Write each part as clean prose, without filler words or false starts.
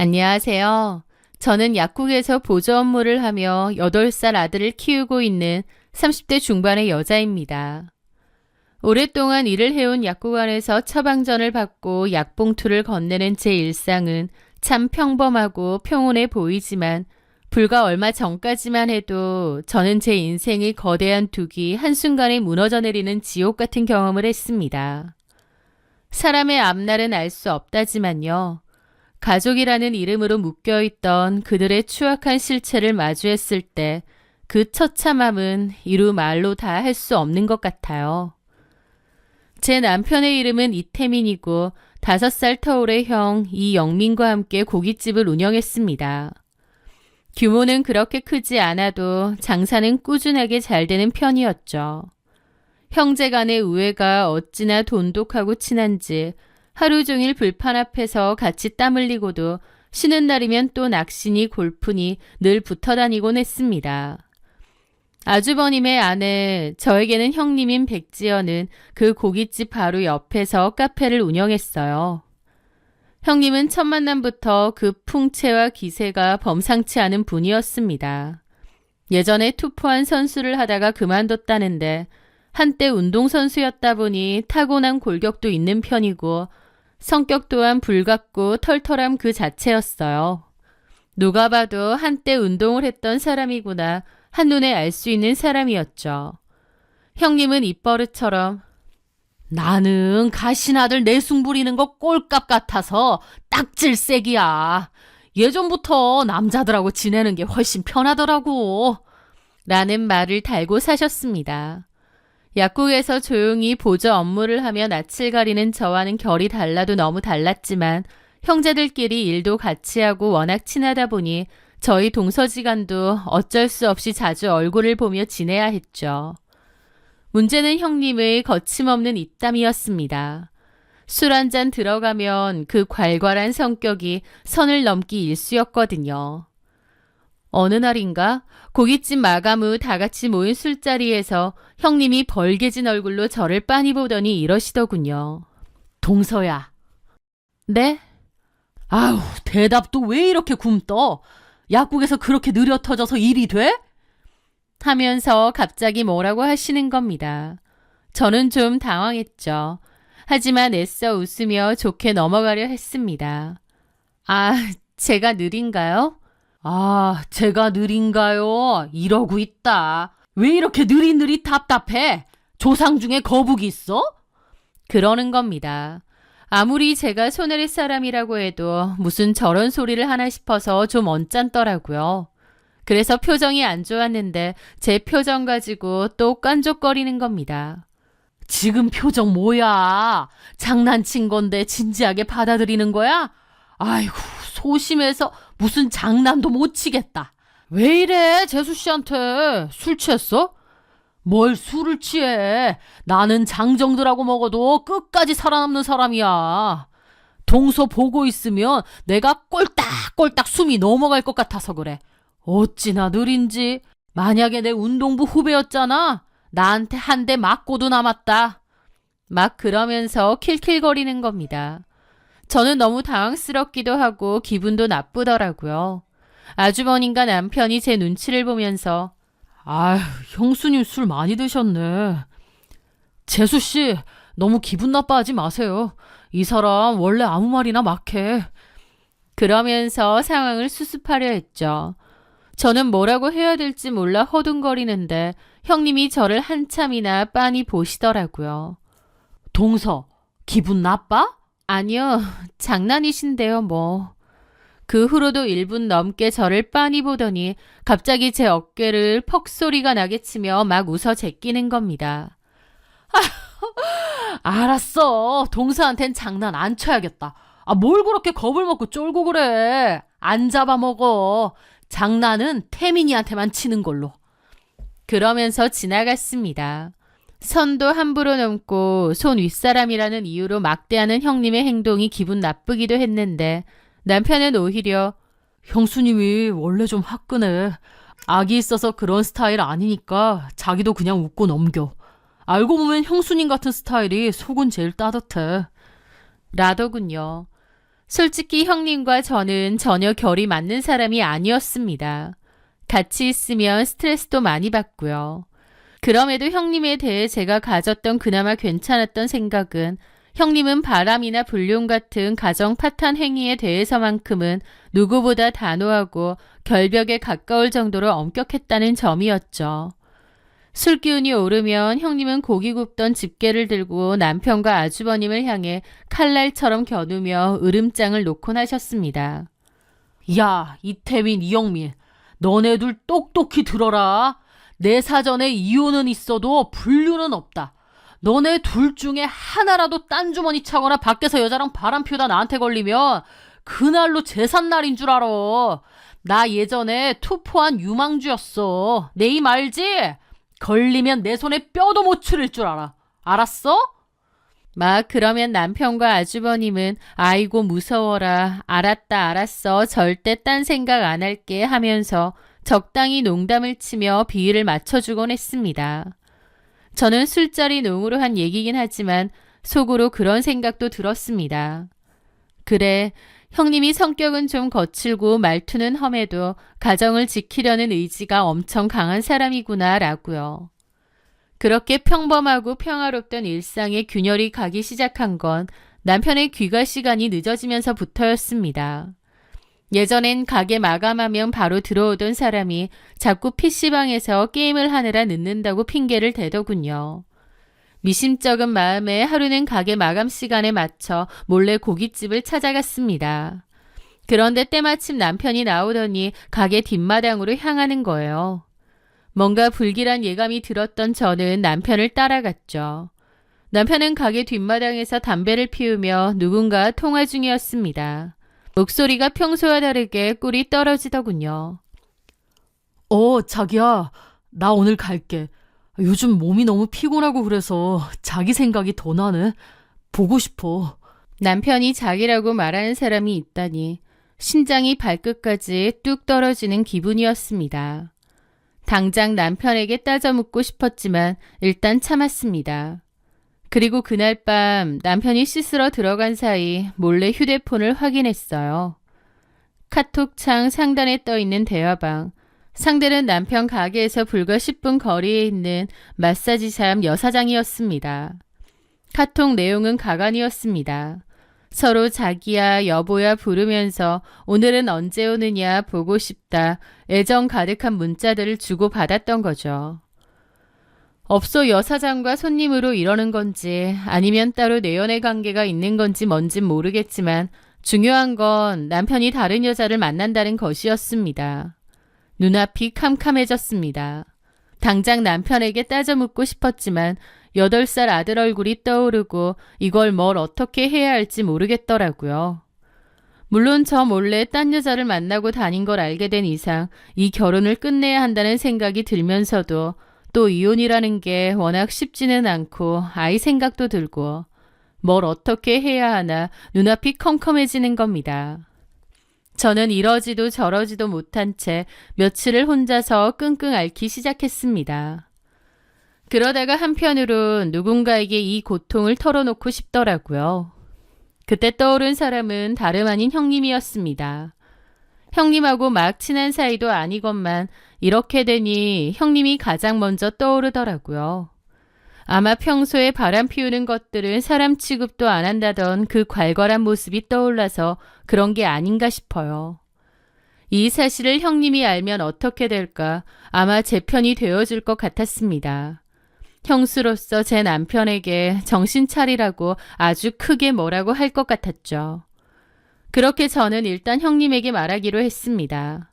안녕하세요. 저는 약국에서 보조 업무를 하며 8살 아들을 키우고 있는 30대 중반의 여자입니다. 오랫동안 일을 해온 약국 안에서 처방전을 받고 약봉투를 건네는 제 일상은 참 평범하고 평온해 보이지만 불과 얼마 전까지만 해도 저는 제 인생의 거대한 둑이 한순간에 무너져 내리는 지옥 같은 경험을 했습니다. 사람의 앞날은 알 수 없다지만요. 가족이라는 이름으로 묶여있던 그들의 추악한 실체를 마주했을 때 그 처참함은 이루 말로 다 할 수 없는 것 같아요. 제 남편의 이름은 이태민이고 5살 터울의 형 이영민과 함께 고깃집을 운영했습니다. 규모는 그렇게 크지 않아도 장사는 꾸준하게 잘 되는 편이었죠. 형제 간의 우애가 어찌나 돈독하고 친한지 하루 종일 불판 앞에서 같이 땀 흘리고도 쉬는 날이면 또 낚시니 골프니 늘 붙어 다니곤 했습니다. 아주버님의 아내, 저에게는 형님인 백지연은 그 고깃집 바로 옆에서 카페를 운영했어요. 형님은 첫 만남부터 그 풍채와 기세가 범상치 않은 분이었습니다. 예전에 투포한 선수를 하다가 그만뒀다는데 한때 운동선수였다 보니 타고난 골격도 있는 편이고 성격 또한 불같고 털털함 그 자체였어요. 누가 봐도 한때 운동을 했던 사람이구나 한눈에 알 수 있는 사람이었죠. 형님은 입버릇처럼 나는 가시나들 내숭 부리는 거 꼴값 같아서 딱질색이야. 예전부터 남자들하고 지내는 게 훨씬 편하더라고. 라는 말을 달고 사셨습니다. 약국에서 조용히 보조 업무를 하며 낯을 가리는 저와는 결이 달라도 너무 달랐지만 형제들끼리 일도 같이 하고 워낙 친하다 보니 저희 동서지간도 어쩔 수 없이 자주 얼굴을 보며 지내야 했죠. 문제는 형님의 거침없는 입담이었습니다. 술 한 잔 들어가면 그 괄괄한 성격이 선을 넘기 일쑤였거든요. 어느 날인가 고깃집 마감 후 다 같이 모인 술자리에서 형님이 벌개진 얼굴로 저를 빤히 보더니 이러시더군요. 동서야. 네? 아우, 대답도 왜 이렇게 굼떠? 약국에서 그렇게 느려 터져서 일이 돼? 하면서 갑자기 뭐라고 하시는 겁니다. 저는 좀 당황했죠. 하지만 애써 웃으며 좋게 넘어가려 했습니다. 아, 제가 느린가요? 아, 제가 느린가요? 이러고 있다. 왜 이렇게 느릿느릿 답답해? 조상 중에 거북이 있어? 그러는 겁니다. 아무리 제가 손해릴 사람이라고 해도 무슨 저런 소리를 하나 싶어서 좀 언짢더라고요. 그래서 표정이 안 좋았는데 제 표정 가지고 또 깐족거리는 겁니다. 지금 표정 뭐야? 장난친 건데 진지하게 받아들이는 거야? 아이고, 소심해서 무슨 장난도 못 치겠다. 왜 이래, 재수 씨한테? 술 취했어? 뭘 술을 취해? 나는 장정들하고 먹어도 끝까지 살아남는 사람이야. 동서 보고 있으면 내가 꼴딱꼴딱 숨이 넘어갈 것 같아서 그래. 어찌나 느린지. 만약에 내 운동부 후배였잖아. 나한테 한 대 맞고도 남았다. 막 그러면서 킬킬거리는 겁니다. 저는 너무 당황스럽기도 하고 기분도 나쁘더라고요. 아주버님과 남편이 제 눈치를 보면서 아휴, 형수님 술 많이 드셨네. 재수씨, 너무 기분 나빠하지 마세요. 이 사람 원래 아무 말이나 막 해. 그러면서 상황을 수습하려 했죠. 저는 뭐라고 해야 될지 몰라 허둥거리는데 형님이 저를 한참이나 빤히 보시더라고요. 동서, 기분 나빠? 아니요, 장난이신데요, 뭐. 그 후로도 1분 넘게 저를 빤히 보더니 갑자기 제 어깨를 퍽 소리가 나게 치며 막 웃어 제끼는 겁니다. 알았어. 동서한텐 장난 안 쳐야겠다. 아, 뭘 그렇게 겁을 먹고 쫄고 그래. 안 잡아먹어. 장난은 태민이한테만 치는 걸로. 그러면서 지나갔습니다. 선도 함부로 넘고 손 윗사람이라는 이유로 막대하는 형님의 행동이 기분 나쁘기도 했는데 남편은 오히려 형수님이 원래 좀 화끈해. 악이 있어서 그런 스타일 아니니까 자기도 그냥 웃고 넘겨. 알고 보면 형수님 같은 스타일이 속은 제일 따뜻해. 라더군요. 솔직히 형님과 저는 전혀 결이 맞는 사람이 아니었습니다. 같이 있으면 스트레스도 많이 받고요. 그럼에도 형님에 대해 제가 가졌던 그나마 괜찮았던 생각은 형님은 바람이나 불륜 같은 가정 파탄 행위에 대해서만큼은 누구보다 단호하고 결벽에 가까울 정도로 엄격했다는 점이었죠. 술 기운이 오르면 형님은 고기 굽던 집게를 들고 남편과 아주버님을 향해 칼날처럼 겨누며 으름장을 놓곤 하셨습니다. 야, 이태민, 이영민, 너네들 똑똑히 들어라. 내 사전에 이혼은 있어도 불륜은 없다. 너네 둘 중에 하나라도 딴 주머니 차거나 밖에서 여자랑 바람 피우다 나한테 걸리면 그날로 제삿날인 줄 알아. 나 예전에 투포한 유망주였어. 내 임 알지? 걸리면 내 손에 뼈도 못 추릴 줄 알아. 알았어? 막 그러면 남편과 아주버님은 아이고 무서워라. 알았다 알았어. 절대 딴 생각 안 할게 하면서 적당히 농담을 치며 비위를 맞춰주곤 했습니다. 저는 술자리 농으로 한 얘기긴 하지만 속으로 그런 생각도 들었습니다. 그래, 형님이 성격은 좀 거칠고 말투는 험해도 가정을 지키려는 의지가 엄청 강한 사람이구나 라고요. 그렇게 평범하고 평화롭던 일상에 균열이 가기 시작한 건 남편의 귀가 시간이 늦어지면서부터였습니다. 예전엔 가게 마감하면 바로 들어오던 사람이 자꾸 PC방에서 게임을 하느라 늦는다고 핑계를 대더군요. 미심쩍은 마음에 하루는 가게 마감 시간에 맞춰 몰래 고깃집을 찾아갔습니다. 그런데 때마침 남편이 나오더니 가게 뒷마당으로 향하는 거예요. 뭔가 불길한 예감이 들었던 저는 남편을 따라갔죠. 남편은 가게 뒷마당에서 담배를 피우며 누군가 통화 중이었습니다. 목소리가 평소와 다르게 꿀이 떨어지더군요. 자기야, 나 오늘 갈게. 요즘 몸이 너무 피곤하고 그래서 자기 생각이 더 나네. 보고 싶어. 남편이 자기라고 말하는 사람이 있다니 심장이 발끝까지 뚝 떨어지는 기분이었습니다. 당장 남편에게 따져 묻고 싶었지만 일단 참았습니다. 그리고 그날 밤 남편이 씻으러 들어간 사이 몰래 휴대폰을 확인했어요. 카톡창 상단에 떠있는 대화방. 상대는 남편 가게에서 불과 10분 거리에 있는 마사지샵 여사장이었습니다. 카톡 내용은 가관이었습니다. 서로 자기야 여보야 부르면서 오늘은 언제 오느냐 보고 싶다 애정 가득한 문자들을 주고받았던 거죠. 업소 여사장과 손님으로 이러는 건지 아니면 따로 내연의 관계가 있는 건지 뭔진 모르겠지만 중요한 건 남편이 다른 여자를 만난다는 것이었습니다. 눈앞이 캄캄해졌습니다. 당장 남편에게 따져 묻고 싶었지만 8살 아들 얼굴이 떠오르고 이걸 뭘 어떻게 해야 할지 모르겠더라고요. 물론 저 몰래 딴 여자를 만나고 다닌 걸 알게 된 이상 이 결혼을 끝내야 한다는 생각이 들면서도 또 이혼이라는 게 워낙 쉽지는 않고 아이 생각도 들고 뭘 어떻게 해야 하나 눈앞이 컴컴해지는 겁니다. 저는 이러지도 저러지도 못한 채 며칠을 혼자서 끙끙 앓기 시작했습니다. 그러다가 한편으론 누군가에게 이 고통을 털어놓고 싶더라고요. 그때 떠오른 사람은 다름 아닌 형님이었습니다. 형님하고 막 친한 사이도 아니건만 이렇게 되니 형님이 가장 먼저 떠오르더라고요. 아마 평소에 바람 피우는 것들은 사람 취급도 안 한다던 그 괄괄한 모습이 떠올라서 그런 게 아닌가 싶어요. 이 사실을 형님이 알면 어떻게 될까 아마 제 편이 되어줄 것 같았습니다. 형수로서 제 남편에게 정신 차리라고 아주 크게 뭐라고 할 것 같았죠. 그렇게 저는 일단 형님에게 말하기로 했습니다.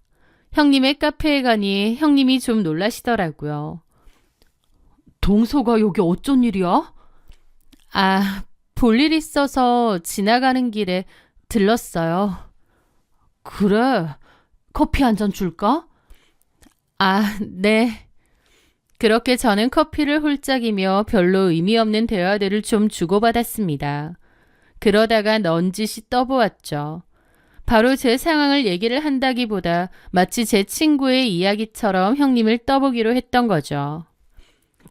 형님의 카페에 가니 형님이 좀 놀라시더라고요. 동서가 여기 어쩐 일이야? 볼일 있어서 지나가는 길에 들렀어요. 그래, 커피 한 잔 줄까? 네. 그렇게 저는 커피를 홀짝이며 별로 의미 없는 대화들을 좀 주고받았습니다. 그러다가 넌지시 떠보았죠. 바로 제 상황을 얘기를 한다기보다 마치 제 친구의 이야기처럼 형님을 떠보기로 했던 거죠.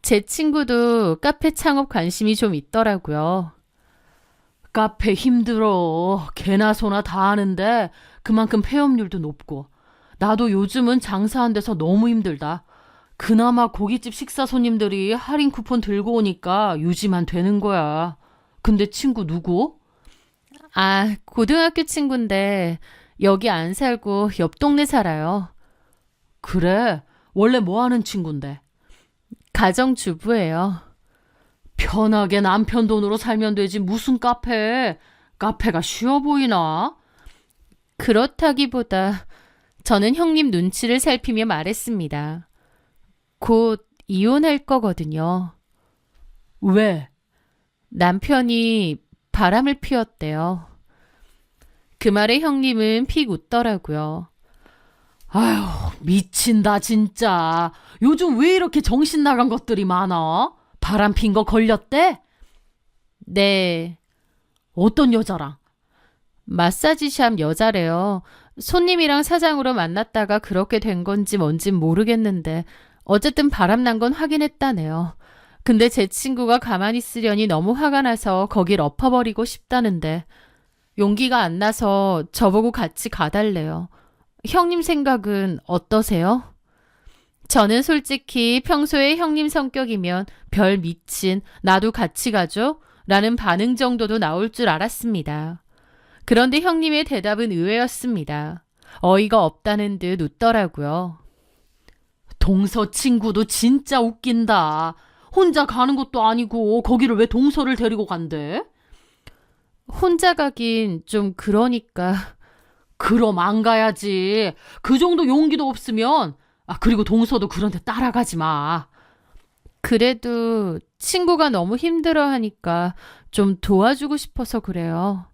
제 친구도 카페 창업 관심이 좀 있더라고요. 카페 힘들어. 개나 소나 다 하는데 그만큼 폐업률도 높고. 나도 요즘은 장사 안 돼서 너무 힘들다. 그나마 고깃집 식사 손님들이 할인 쿠폰 들고 오니까 유지만 되는 거야. 근데 친구 누구? 아, 고등학교 친구인데 여기 안 살고 옆 동네 살아요. 그래. 원래 뭐 하는 친구인데? 가정주부예요. 편하게 남편 돈으로 살면 되지 무슨 카페. 카페가 쉬워 보이나? 그렇다기보다 저는 형님 눈치를 살피며 말했습니다. 곧 이혼할 거거든요. 왜? 남편이 바람을 피웠대요. 그 말에 형님은 픽 웃더라고요. 아휴, 미친다 진짜. 요즘 왜 이렇게 정신 나간 것들이 많아? 바람 핀 거 걸렸대? 네, 어떤 여자랑? 마사지샵 여자래요. 손님이랑 사장으로 만났다가 그렇게 된 건지 뭔진 모르겠는데 어쨌든 바람난 건 확인했다네요. 근데 제 친구가 가만히 있으려니 너무 화가 나서 거길 엎어버리고 싶다는데 용기가 안 나서 저보고 같이 가달래요. 형님 생각은 어떠세요? 저는 솔직히 평소에 형님 성격이면 별 미친 나도 같이 가죠? 라는 반응 정도도 나올 줄 알았습니다. 그런데 형님의 대답은 의외였습니다. 어이가 없다는 듯 웃더라고요. 동서 친구도 진짜 웃긴다. 혼자 가는 것도 아니고 거기를 왜 동서를 데리고 간대? 혼자 가긴 좀 그러니까. 그럼 안 가야지. 그 정도 용기도 없으면. 그리고 동서도 그런데 따라가지 마. 그래도 친구가 너무 힘들어하니까 좀 도와주고 싶어서 그래요.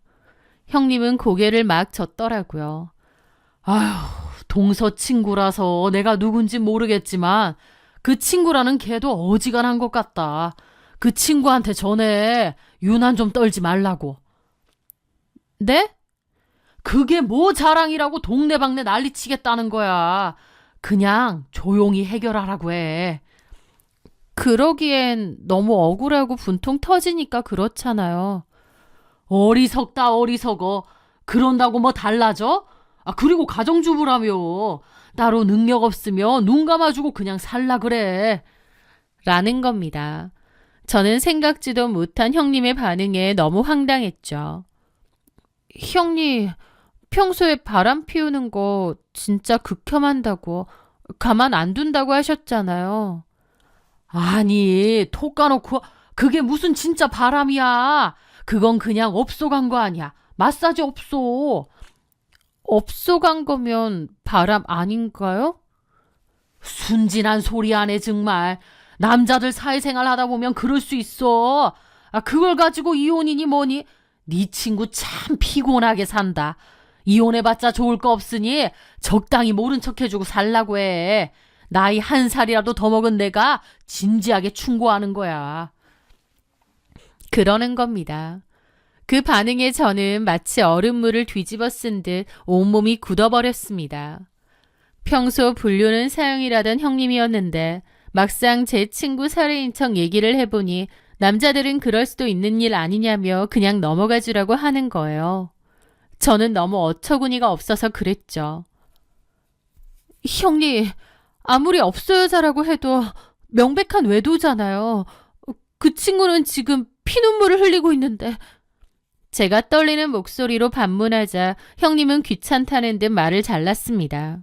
형님은 고개를 막 젓더라고요. 아휴, 동서 친구라서 내가 누군지 모르겠지만 그 친구라는 걔도 어지간한 것 같다. 그 친구한테 전에 유난 좀 떨지 말라고. 네? 그게 뭐 자랑이라고 동네방네 난리치겠다는 거야. 그냥 조용히 해결하라고 해. 그러기엔 너무 억울하고 분통 터지니까 그렇잖아요. 어리석다 어리석어. 그런다고 뭐 달라져? 그리고 가정주부라며. 따로 능력 없으면 눈 감아주고 그냥 살라 그래. 라는 겁니다. 저는 생각지도 못한 형님의 반응에 너무 황당했죠. 형님, 평소에 바람 피우는 거 진짜 극혐한다고, 가만 안 둔다고 하셨잖아요. 아니, 톡 까놓고 그게 무슨 진짜 바람이야. 그건 그냥 업소 간 거 아니야. 마사지 업소. 업소 간 거면 바람 아닌가요? 순진한 소리 하네 정말. 남자들 사회생활 하다 보면 그럴 수 있어. 그걸 가지고 이혼이니 뭐니. 네 친구 참 피곤하게 산다. 이혼해봤자 좋을 거 없으니 적당히 모른 척 해주고 살라고 해. 나이 한 살이라도 더 먹은 내가 진지하게 충고하는 거야. 그러는 겁니다. 그 반응에 저는 마치 얼음물을 뒤집어 쓴 듯 온몸이 굳어버렸습니다. 평소 불륜은 사형이라던 형님이었는데 막상 제 친구 살해인 척 얘기를 해보니 남자들은 그럴 수도 있는 일 아니냐며 그냥 넘어가 주라고 하는 거예요. 저는 너무 어처구니가 없어서 그랬죠. 형님, 아무리 업소 여자라고 해도 명백한 외도잖아요. 그 친구는 지금 피눈물을 흘리고 있는데. 제가 떨리는 목소리로 반문하자 형님은 귀찮다는 듯 말을 잘랐습니다.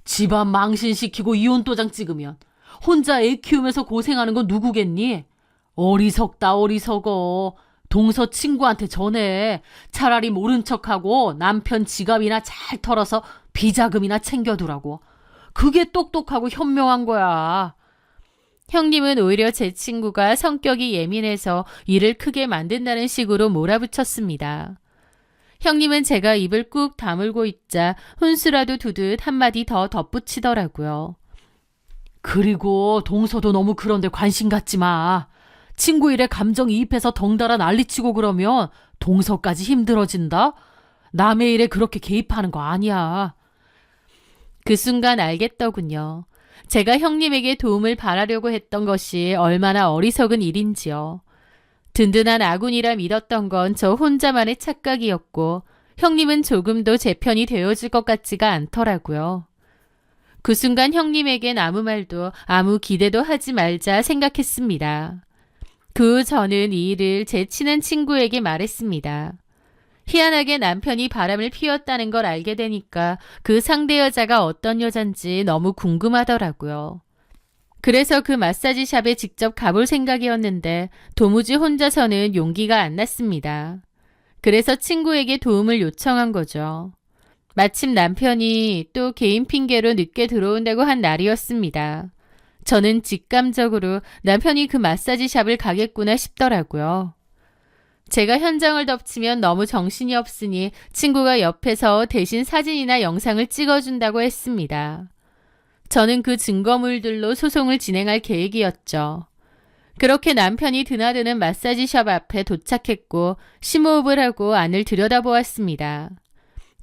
집안 망신시키고 이혼도장 찍으면 혼자 애 키우면서 고생하는 건 누구겠니? 어리석다 어리석어. 동서 친구한테 전해. 차라리 모른 척하고 남편 지갑이나 잘 털어서 비자금이나 챙겨두라고. 그게 똑똑하고 현명한 거야. 형님은 오히려 제 친구가 성격이 예민해서 일을 크게 만든다는 식으로 몰아붙였습니다. 형님은 제가 입을 꾹 다물고 있자 혼수라도 두듯 한마디 더 덧붙이더라고요. 그리고 동서도 너무 그런데 관심 갖지 마. 친구 일에 감정이입해서 덩달아 난리치고 그러면 동서까지 힘들어진다? 남의 일에 그렇게 개입하는 거 아니야. 그 순간 알겠더군요. 제가 형님에게 도움을 바라려고 했던 것이 얼마나 어리석은 일인지요. 든든한 아군이라 믿었던 건 저 혼자만의 착각이었고 형님은 조금도 제 편이 되어줄 것 같지가 않더라고요. 그 순간 형님에겐 아무 말도 아무 기대도 하지 말자 생각했습니다. 그 후 저는 이 일을 제 친한 친구에게 말했습니다. 희한하게 남편이 바람을 피웠다는 걸 알게 되니까 그 상대 여자가 어떤 여잔지 너무 궁금하더라고요. 그래서 그 마사지샵에 직접 가볼 생각이었는데 도무지 혼자서는 용기가 안 났습니다. 그래서 친구에게 도움을 요청한 거죠. 마침 남편이 또 개인 핑계로 늦게 들어온다고 한 날이었습니다. 저는 직감적으로 남편이 그 마사지샵을 가겠구나 싶더라고요. 제가 현장을 덮치면 너무 정신이 없으니 친구가 옆에서 대신 사진이나 영상을 찍어준다고 했습니다. 저는 그 증거물들로 소송을 진행할 계획이었죠. 그렇게 남편이 드나드는 마사지샵 앞에 도착했고 심호흡을 하고 안을 들여다보았습니다.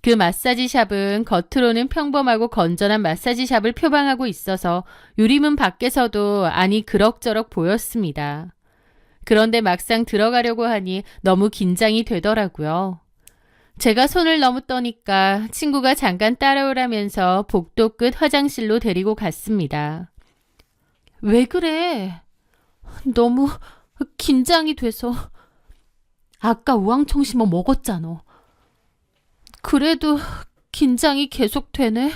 그 마사지샵은 겉으로는 평범하고 건전한 마사지샵을 표방하고 있어서 유리문 밖에서도 안이 그럭저럭 보였습니다. 그런데 막상 들어가려고 하니 너무 긴장이 되더라고요. 제가 손을 너무 떠니까 친구가 잠깐 따라오라면서 복도 끝 화장실로 데리고 갔습니다. 왜 그래? 너무 긴장이 돼서. 아까 우황청심어 먹었잖아. 그래도 긴장이 계속되네.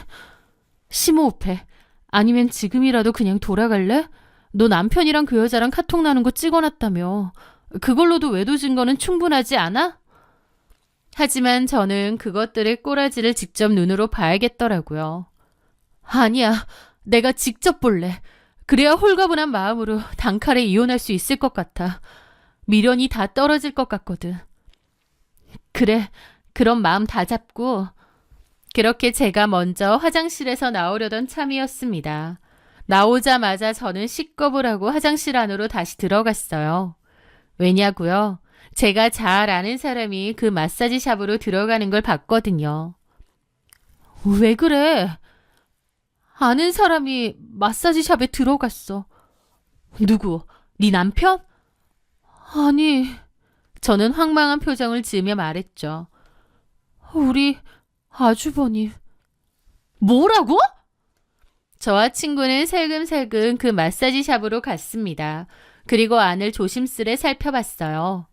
심호흡해. 아니면 지금이라도 그냥 돌아갈래? 너 남편이랑 그 여자랑 카톡 나눈 거 찍어놨다며. 그걸로도 외도 증거는 충분하지 않아? 하지만 저는 그것들의 꼬라지를 직접 눈으로 봐야겠더라고요. 아니야. 내가 직접 볼래. 그래야 홀가분한 마음으로 단칼에 이혼할 수 있을 것 같아. 미련이 다 떨어질 것 같거든. 그래. 그런 마음 다 잡고. 그렇게 제가 먼저 화장실에서 나오려던 참이었습니다. 나오자마자 저는 식겁을 하고 화장실 안으로 다시 들어갔어요. 왜냐고요? 제가 잘 아는 사람이 그 마사지샵으로 들어가는 걸 봤거든요. 왜 그래? 아는 사람이 마사지샵에 들어갔어. 누구? 네 남편? 아니, 저는 황망한 표정을 지으며 말했죠. 우리 아주버님. 뭐라고? 저와 친구는 살금살금 그 마사지샵으로 갔습니다. 그리고 안을 조심스레 살펴봤어요.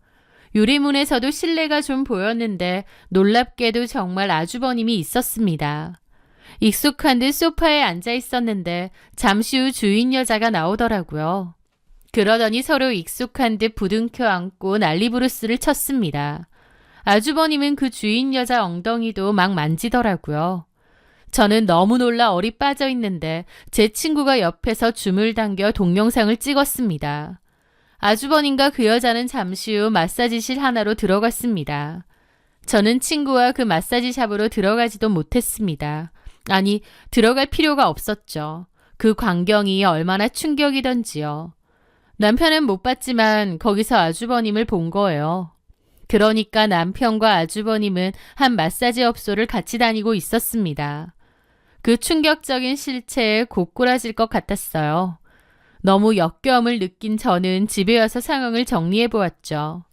유리문에서도 실내가 좀 보였는데 놀랍게도 정말 아주버님이 있었습니다. 익숙한 듯 소파에 앉아 있었는데 잠시 후 주인 여자가 나오더라고요. 그러더니 서로 익숙한 듯 부둥켜 안고 난리부르스를 쳤습니다. 아주버님은 그 주인 여자 엉덩이도 막 만지더라고요. 저는 너무 놀라 얼이 빠져 있는데 제 친구가 옆에서 줌을 당겨 동영상을 찍었습니다. 아주버님과 그 여자는 잠시 후 마사지실 하나로 들어갔습니다. 저는 친구와 그 마사지샵으로 들어가지도 못했습니다. 아니, 들어갈 필요가 없었죠. 그 광경이 얼마나 충격이던지요. 남편은 못 봤지만 거기서 아주버님을 본 거예요. 그러니까 남편과 아주버님은 한 마사지 업소를 같이 다니고 있었습니다. 그 충격적인 실체에 고꾸라질 것 같았어요. 너무 역겨움을 느낀 저는 집에 와서 상황을 정리해 보았죠.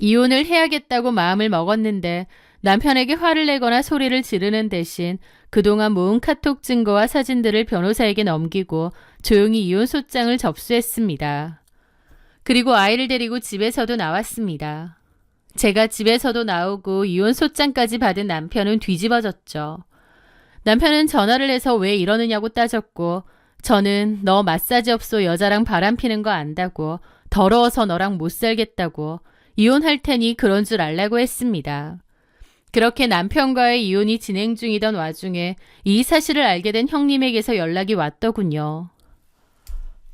이혼을 해야겠다고 마음을 먹었는데 남편에게 화를 내거나 소리를 지르는 대신 그동안 모은 카톡 증거와 사진들을 변호사에게 넘기고 조용히 이혼 소장을 접수했습니다. 그리고 아이를 데리고 집에서도 나왔습니다. 제가 집에서도 나오고 이혼 소장까지 받은 남편은 뒤집어졌죠. 남편은 전화를 해서 왜 이러느냐고 따졌고 저는 너 마사지 업소 여자랑 바람피는 거 안다고 더러워서 너랑 못 살겠다고 이혼할 테니 그런 줄 알라고 했습니다. 그렇게 남편과의 이혼이 진행 중이던 와중에 이 사실을 알게 된 형님에게서 연락이 왔더군요.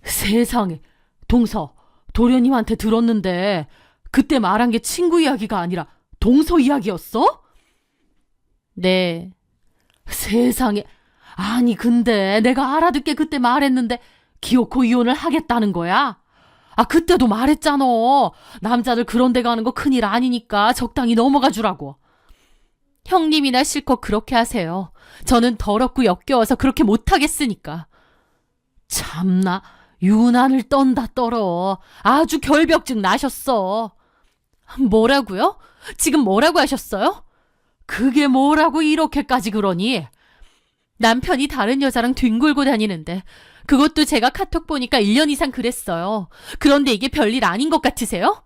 세상에, 동서, 도련님한테 들었는데 그때 말한 게 친구 이야기가 아니라 동서 이야기였어? 네. 세상에, 아니 근데 내가 알아듣게 그때 말했는데 기어코 이혼을 하겠다는 거야? 아, 그때도 말했잖아. 남자들 그런 데 가는 거 큰일 아니니까 적당히 넘어가 주라고. 형님이나 실컷 그렇게 하세요. 저는 더럽고 역겨워서 그렇게 못하겠으니까. 참나, 유난을 떤다 떨어. 아주 결벽증 나셨어. 뭐라고요? 지금 뭐라고 하셨어요? 그게 뭐라고 이렇게까지 그러니? 남편이 다른 여자랑 뒹굴고 다니는데 그것도 제가 카톡 보니까 1년 이상 그랬어요. 그런데 이게 별일 아닌 것 같으세요?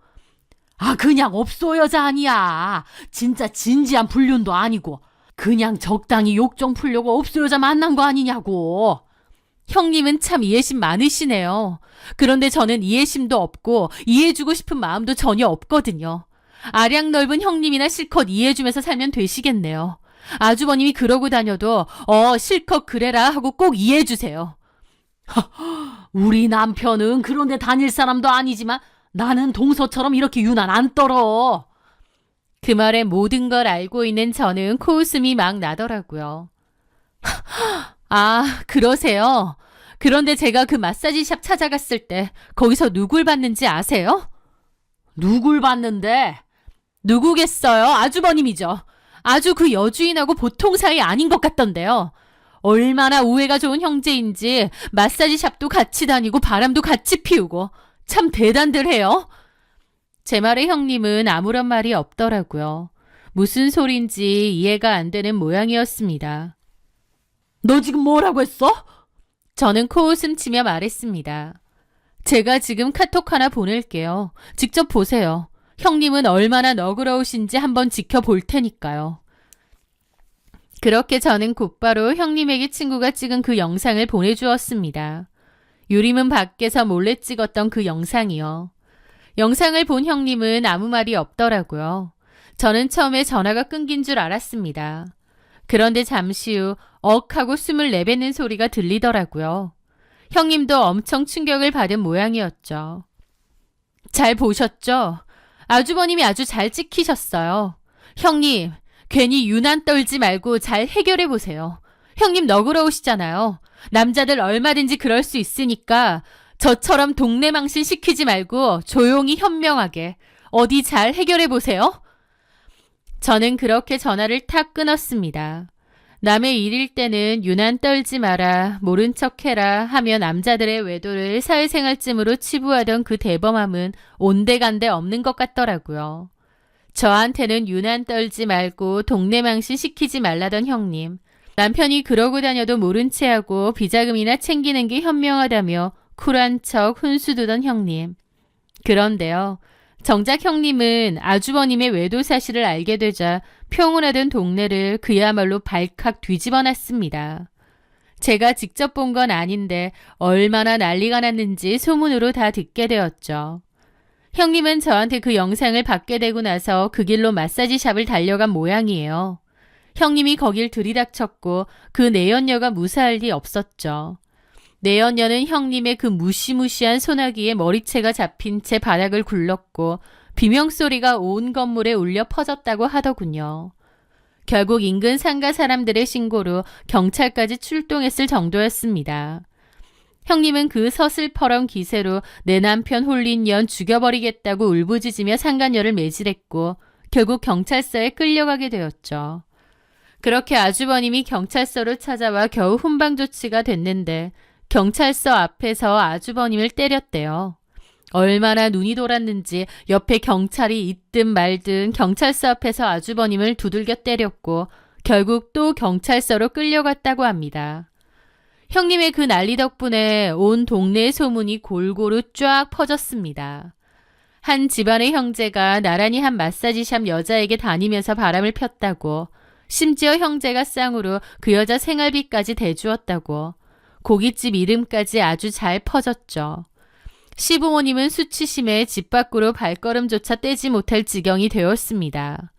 아, 그냥 업소 여자 아니야. 진짜 진지한 불륜도 아니고 그냥 적당히 욕 좀 풀려고 업소 여자 만난 거 아니냐고. 형님은 참 이해심 많으시네요. 그런데 저는 이해심도 없고 이해해주고 싶은 마음도 전혀 없거든요. 아량 넓은 형님이나 실컷 이해해주면서 살면 되시겠네요. 아주버님이 그러고 다녀도 실컷 그래라 하고 꼭 이해해주세요. 우리 남편은 그런데 다닐 사람도 아니지만 나는 동서처럼 이렇게 유난 안 떨어. 그 말에 모든 걸 알고 있는 저는 코웃음이 막 나더라고요. 아, 그러세요? 그런데 제가 그 마사지샵 찾아갔을 때 거기서 누굴 봤는지 아세요? 누굴 봤는데? 누구겠어요? 아주버님이죠. 아주 그 여주인하고 보통 사이 아닌 것 같던데요. 얼마나 우애가 좋은 형제인지 마사지샵도 같이 다니고 바람도 같이 피우고 참 대단들해요. 제 말에 형님은 아무런 말이 없더라고요. 무슨 소린지 이해가 안 되는 모양이었습니다. 너 지금 뭐라고 했어? 저는 코웃음 치며 말했습니다. 제가 지금 카톡 하나 보낼게요. 직접 보세요. 형님은 얼마나 너그러우신지 한번 지켜볼 테니까요. 그렇게 저는 곧바로 형님에게 친구가 찍은 그 영상을 보내주었습니다. 유리문 밖에서 몰래 찍었던 그 영상이요. 영상을 본 형님은 아무 말이 없더라고요. 저는 처음에 전화가 끊긴 줄 알았습니다. 그런데 잠시 후 억하고 숨을 내뱉는 소리가 들리더라고요. 형님도 엄청 충격을 받은 모양이었죠. 잘 보셨죠? 아주버님이 아주 잘 찍히셨어요. 형님, 괜히 유난 떨지 말고 잘 해결해 보세요. 형님 너그러우시잖아요. 남자들 얼마든지 그럴 수 있으니까 저처럼 동네 망신 시키지 말고 조용히 현명하게 어디 잘 해결해 보세요. 저는 그렇게 전화를 탁 끊었습니다. 남의 일일 때는 유난 떨지 마라, 모른 척해라 하며 남자들의 외도를 사회생활쯤으로 치부하던 그 대범함은 온데간데 없는 것 같더라고요. 저한테는 유난 떨지 말고 동네 망신 시키지 말라던 형님. 남편이 그러고 다녀도 모른 체하고 비자금이나 챙기는 게 현명하다며 쿨한 척 훈수 두던 형님. 그런데요. 정작 형님은 아주버님의 외도 사실을 알게 되자 평온하던 동네를 그야말로 발칵 뒤집어 놨습니다. 제가 직접 본 건 아닌데 얼마나 난리가 났는지 소문으로 다 듣게 되었죠. 형님은 저한테 그 영상을 받게 되고 나서 그 길로 마사지샵을 달려간 모양이에요. 형님이 거길 들이닥쳤고 그 내연녀가 무사할 리 없었죠. 내연녀는 형님의 그 무시무시한 소나기에 머리채가 잡힌 채 바닥을 굴렀고 비명소리가 온 건물에 울려 퍼졌다고 하더군요. 결국 인근 상가 사람들의 신고로 경찰까지 출동했을 정도였습니다. 형님은 그 서슬퍼런 기세로 내 남편 홀린 년 죽여버리겠다고 울부짖으며 상간녀를 매질했고 결국 경찰서에 끌려가게 되었죠. 그렇게 아주버님이 경찰서로 찾아와 겨우 훈방 조치가 됐는데 경찰서 앞에서 아주버님을 때렸대요. 얼마나 눈이 돌았는지 옆에 경찰이 있든 말든 경찰서 앞에서 아주버님을 두들겨 때렸고 결국 또 경찰서로 끌려갔다고 합니다. 형님의 그 난리 덕분에 온 동네의 소문이 골고루 쫙 퍼졌습니다. 한 집안의 형제가 나란히 한 마사지샵 여자에게 다니면서 바람을 폈다고, 심지어 형제가 쌍으로 그 여자 생활비까지 대주었다고, 고깃집 이름까지 아주 잘 퍼졌죠. 시부모님은 수치심에 집 밖으로 발걸음조차 떼지 못할 지경이 되었습니다.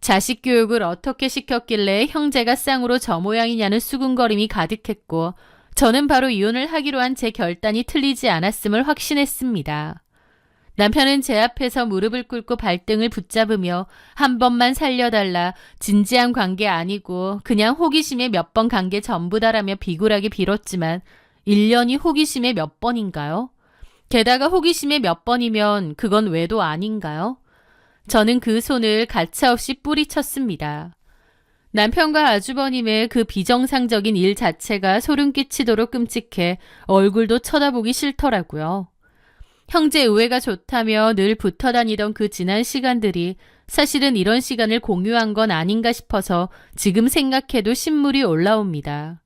자식 교육을 어떻게 시켰길래 형제가 쌍으로 저 모양이냐는 수군거림이 가득했고 저는 바로 이혼을 하기로 한 제 결단이 틀리지 않았음을 확신했습니다. 남편은 제 앞에서 무릎을 꿇고 발등을 붙잡으며 한 번만 살려달라, 진지한 관계 아니고 그냥 호기심에 몇 번 간 게 전부다라며 비굴하게 빌었지만 1년이 호기심에 몇 번인가요? 게다가 호기심에 몇 번이면 그건 외도 아닌가요? 저는 그 손을 가차없이 뿌리쳤습니다. 남편과 아주버님의 그 비정상적인 일 자체가 소름 끼치도록 끔찍해 얼굴도 쳐다보기 싫더라고요. 형제 우애가 좋다며 늘 붙어 다니던 그 지난 시간들이 사실은 이런 시간을 공유한 건 아닌가 싶어서 지금 생각해도 신물이 올라옵니다.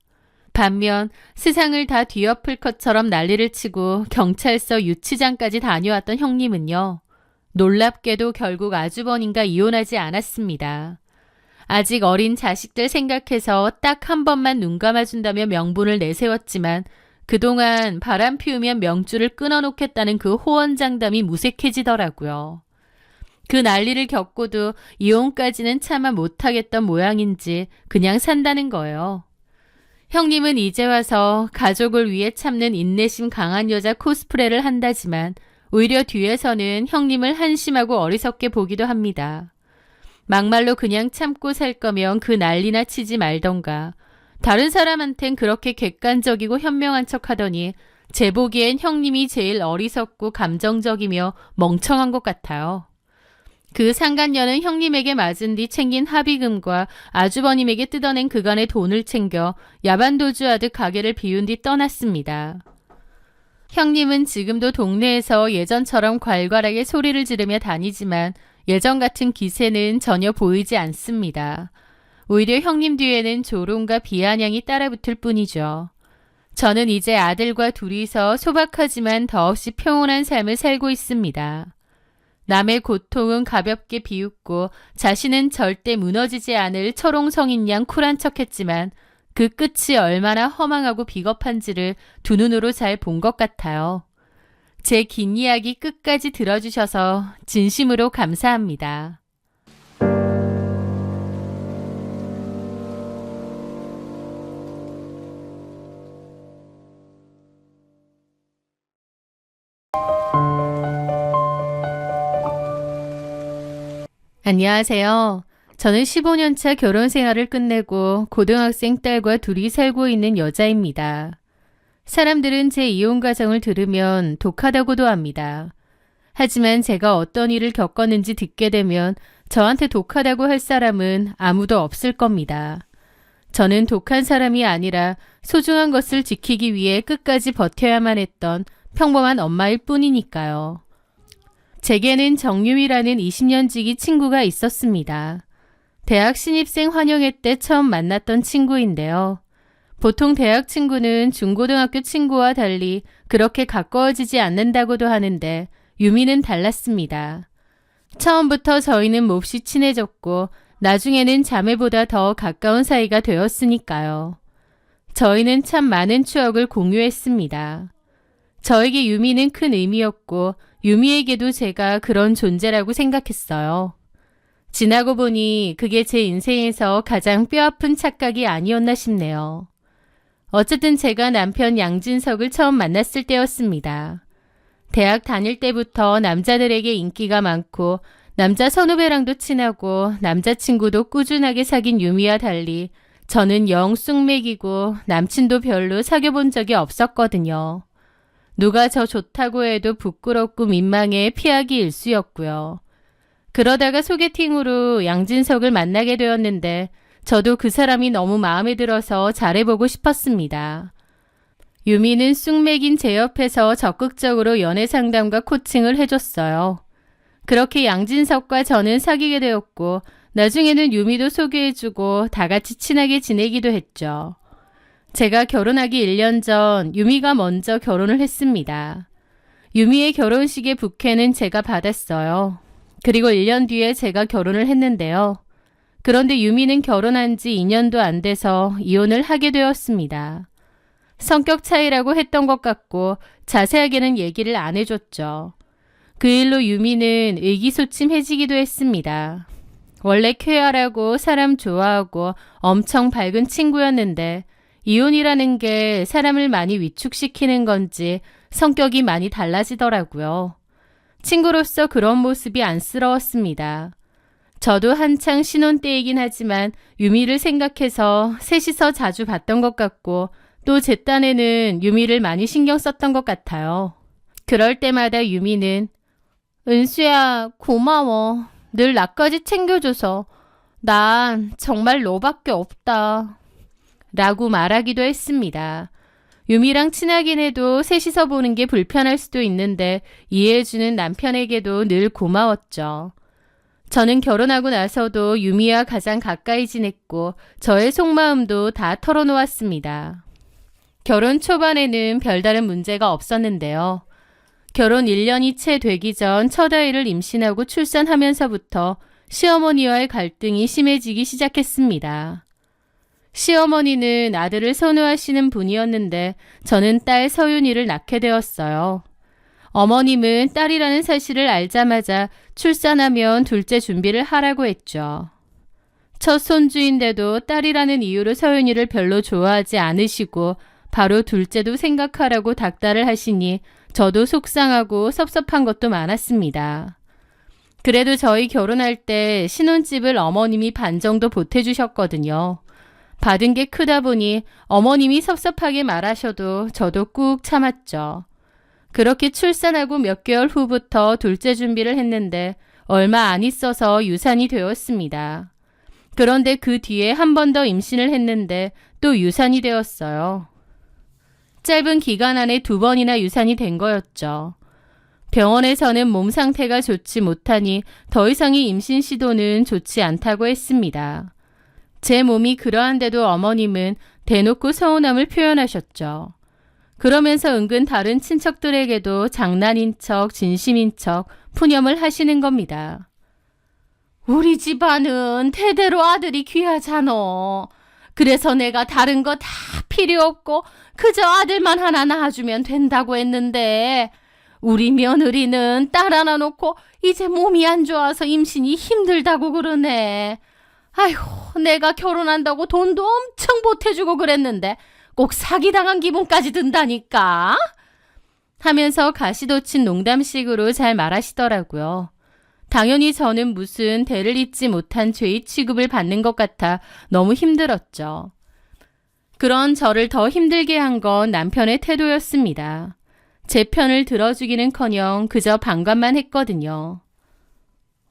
반면 세상을 다 뒤엎을 것처럼 난리를 치고 경찰서 유치장까지 다녀왔던 형님은요. 놀랍게도 결국 아주버님과 이혼하지 않았습니다. 아직 어린 자식들 생각해서 딱 한 번만 눈 감아준다며 명분을 내세웠지만 그동안 바람 피우면 명줄을 끊어놓겠다는 그 호언장담이 무색해지더라고요. 그 난리를 겪고도 이혼까지는 차마 못하겠던 모양인지 그냥 산다는 거예요. 형님은 이제 와서 가족을 위해 참는 인내심 강한 여자 코스프레를 한다지만 오히려 뒤에서는 형님을 한심하고 어리석게 보기도 합니다. 막말로 그냥 참고 살 거면 그 난리나 치지 말던가. 다른 사람한텐 그렇게 객관적이고 현명한 척 하더니 제 보기엔 형님이 제일 어리석고 감정적이며 멍청한 것 같아요. 그 상간녀는 형님에게 맞은 뒤 챙긴 합의금과 아주버님에게 뜯어낸 그간의 돈을 챙겨 야반도주하듯 가게를 비운 뒤 떠났습니다. 형님은 지금도 동네에서 예전처럼 괄괄하게 소리를 지르며 다니지만 예전 같은 기세는 전혀 보이지 않습니다. 오히려 형님 뒤에는 조롱과 비아냥이 따라붙을 뿐이죠. 저는 이제 아들과 둘이서 소박하지만 더없이 평온한 삶을 살고 있습니다. 남의 고통은 가볍게 비웃고 자신은 절대 무너지지 않을 철옹성인 양 쿨한 척했지만 그 끝이 얼마나 허망하고 비겁한지를 두 눈으로 잘 본 것 같아요. 제 긴 이야기 끝까지 들어주셔서 진심으로 감사합니다. 안녕하세요. 저는 15년차 결혼 생활을 끝내고 고등학생 딸과 둘이 살고 있는 여자입니다. 사람들은 제 이혼 과정을 들으면 독하다고도 합니다. 하지만 제가 어떤 일을 겪었는지 듣게 되면 저한테 독하다고 할 사람은 아무도 없을 겁니다. 저는 독한 사람이 아니라 소중한 것을 지키기 위해 끝까지 버텨야만 했던 평범한 엄마일 뿐이니까요. 제게는 정유미라는 20년 지기 친구가 있었습니다. 대학 신입생 환영회 때 처음 만났던 친구인데요. 보통 대학 친구는 중고등학교 친구와 달리 그렇게 가까워지지 않는다고도 하는데 유미는 달랐습니다. 처음부터 저희는 몹시 친해졌고 나중에는 자매보다 더 가까운 사이가 되었으니까요. 저희는 참 많은 추억을 공유했습니다. 저에게 유미는 큰 의미였고 유미에게도 제가 그런 존재라고 생각했어요. 지나고 보니 그게 제 인생에서 가장 뼈아픈 착각이 아니었나 싶네요. 어쨌든 제가 남편 양진석을 처음 만났을 때였습니다. 대학 다닐 때부터 남자들에게 인기가 많고 남자 선후배랑도 친하고 남자친구도 꾸준하게 사귄 유미와 달리 저는 영 쑥맥이고 남친도 별로 사귀어본 적이 없었거든요. 누가 저 좋다고 해도 부끄럽고 민망해 피하기 일쑤였고요. 그러다가 소개팅으로 양진석을 만나게 되었는데 저도 그 사람이 너무 마음에 들어서 잘해보고 싶었습니다. 유미는 쑥맥인 제 옆에서 적극적으로 연애 상담과 코칭을 해줬어요. 그렇게 양진석과 저는 사귀게 되었고 나중에는 유미도 소개해주고 다 같이 친하게 지내기도 했죠. 제가 결혼하기 1년 전 유미가 먼저 결혼을 했습니다. 유미의 결혼식의 부케는 제가 받았어요. 그리고 1년 뒤에 제가 결혼을 했는데요. 그런데 유미는 결혼한 지 2년도 안 돼서 이혼을 하게 되었습니다. 성격 차이라고 했던 것 같고 자세하게는 얘기를 안 해줬죠. 그 일로 유미는 의기소침해지기도 했습니다. 원래 쾌활하고 사람 좋아하고 엄청 밝은 친구였는데 이혼이라는 게 사람을 많이 위축시키는 건지 성격이 많이 달라지더라고요. 친구로서 그런 모습이 안쓰러웠습니다. 저도 한창 신혼 때이긴 하지만 유미를 생각해서 셋이서 자주 봤던 것 같고 또 제 딴에는 유미를 많이 신경 썼던 것 같아요. 그럴 때마다 유미는 은수야 고마워. 늘 나까지 챙겨줘서. 난 정말 너밖에 없다. 라고 말하기도 했습니다. 유미랑 친하긴 해도 셋이서 보는 게 불편할 수도 있는데 이해해주는 남편에게도 늘 고마웠죠. 저는 결혼하고 나서도 유미와 가장 가까이 지냈고 저의 속마음도 다 털어놓았습니다. 결혼 초반에는 별다른 문제가 없었는데요. 결혼 1년이 채 되기 전 첫 아이를 임신하고 출산하면서부터 시어머니와의 갈등이 심해지기 시작했습니다. 시어머니는 아들을 선호하시는 분이었는데 저는 딸 서윤이를 낳게 되었어요. 어머님은 딸이라는 사실을 알자마자 출산하면 둘째 준비를 하라고 했죠. 첫 손주인데도 딸이라는 이유로 서윤이를 별로 좋아하지 않으시고 바로 둘째도 생각하라고 닥달을 하시니 저도 속상하고 섭섭한 것도 많았습니다. 그래도 저희 결혼할 때 신혼집을 어머님이 반 정도 보태주셨거든요. 받은 게 크다 보니 어머님이 섭섭하게 말하셔도 저도 꾹 참았죠. 그렇게 출산하고 몇 개월 후부터 둘째 준비를 했는데 얼마 안 있어서 유산이 되었습니다. 그런데 그 뒤에 한 번 더 임신을 했는데 또 유산이 되었어요. 짧은 기간 안에 2번이나 유산이 된 거였죠. 병원에서는 몸 상태가 좋지 못하니 더 이상의 임신 시도는 좋지 않다고 했습니다. 제 몸이 그러한데도 어머님은 대놓고 서운함을 표현하셨죠. 그러면서 은근 다른 친척들에게도 장난인 척 진심인 척 푸념을 하시는 겁니다. 우리 집안은 대대로 아들이 귀하잖아. 그래서 내가 다른 거 다 필요 없고 그저 아들만 하나 낳아주면 된다고 했는데 우리 며느리는 딸 하나 놓고 이제 몸이 안 좋아서 임신이 힘들다고 그러네. 아휴, 내가 결혼한다고 돈도 엄청 보태주고 그랬는데 꼭 사기당한 기분까지 든다니까. 하면서 가시돋친 농담식으로 잘 말하시더라고요. 당연히 저는 무슨 대를 잇지 못한 죄의 취급을 받는 것 같아 너무 힘들었죠. 그런 저를 더 힘들게 한 건 남편의 태도였습니다. 제 편을 들어주기는커녕 그저 반감만 했거든요.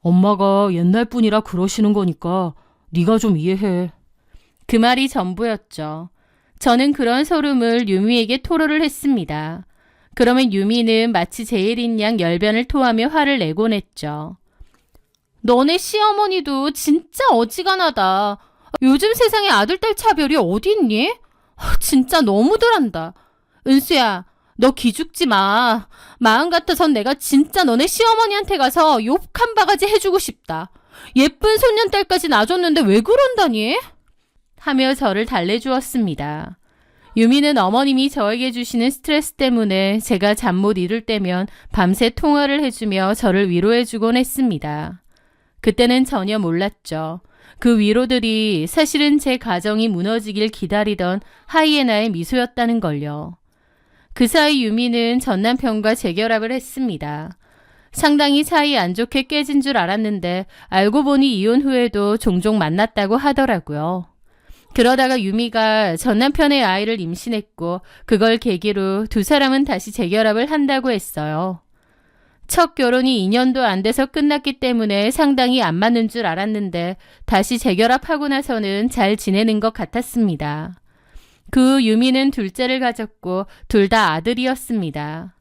엄마가 옛날 분이라 그러시는 거니까 네가 좀 이해해. 그 말이 전부였죠. 저는 그런 소름을 유미에게 토로를 했습니다. 그러면 유미는 마치 제일인 양 열변을 토하며 화를 내곤 했죠. 너네 시어머니도 진짜 어지간하다. 요즘 세상에 아들딸 차별이 어디 있니? 진짜 너무들 한다. 은수야, 너 기죽지 마. 마음 같아선 내가 진짜 너네 시어머니한테 가서 욕 한 바가지 해주고 싶다. 예쁜 손년딸까지 놔줬는데 왜 그런다니? 하며 저를 달래주었습니다. 유미는 어머님이 저에게 주시는 스트레스 때문에 제가 잠 못 이룰 때면 밤새 통화를 해주며 저를 위로해주곤 했습니다. 그때는 전혀 몰랐죠. 그 위로들이 사실은 제 가정이 무너지길 기다리던 하이에나의 미소였다는 걸요. 그 사이 유미는 전 남편과 재결합을 했습니다. 상당히 사이 안 좋게 깨진 줄 알았는데 알고 보니 이혼 후에도 종종 만났다고 하더라고요. 그러다가 유미가 전 남편의 아이를 임신했고 그걸 계기로 두 사람은 다시 재결합을 한다고 했어요. 첫 결혼이 2년도 안 돼서 끝났기 때문에 상당히 안 맞는 줄 알았는데 다시 재결합하고 나서는 잘 지내는 것 같았습니다. 그 유미는 둘째를 가졌고 둘 다 아들이었습니다.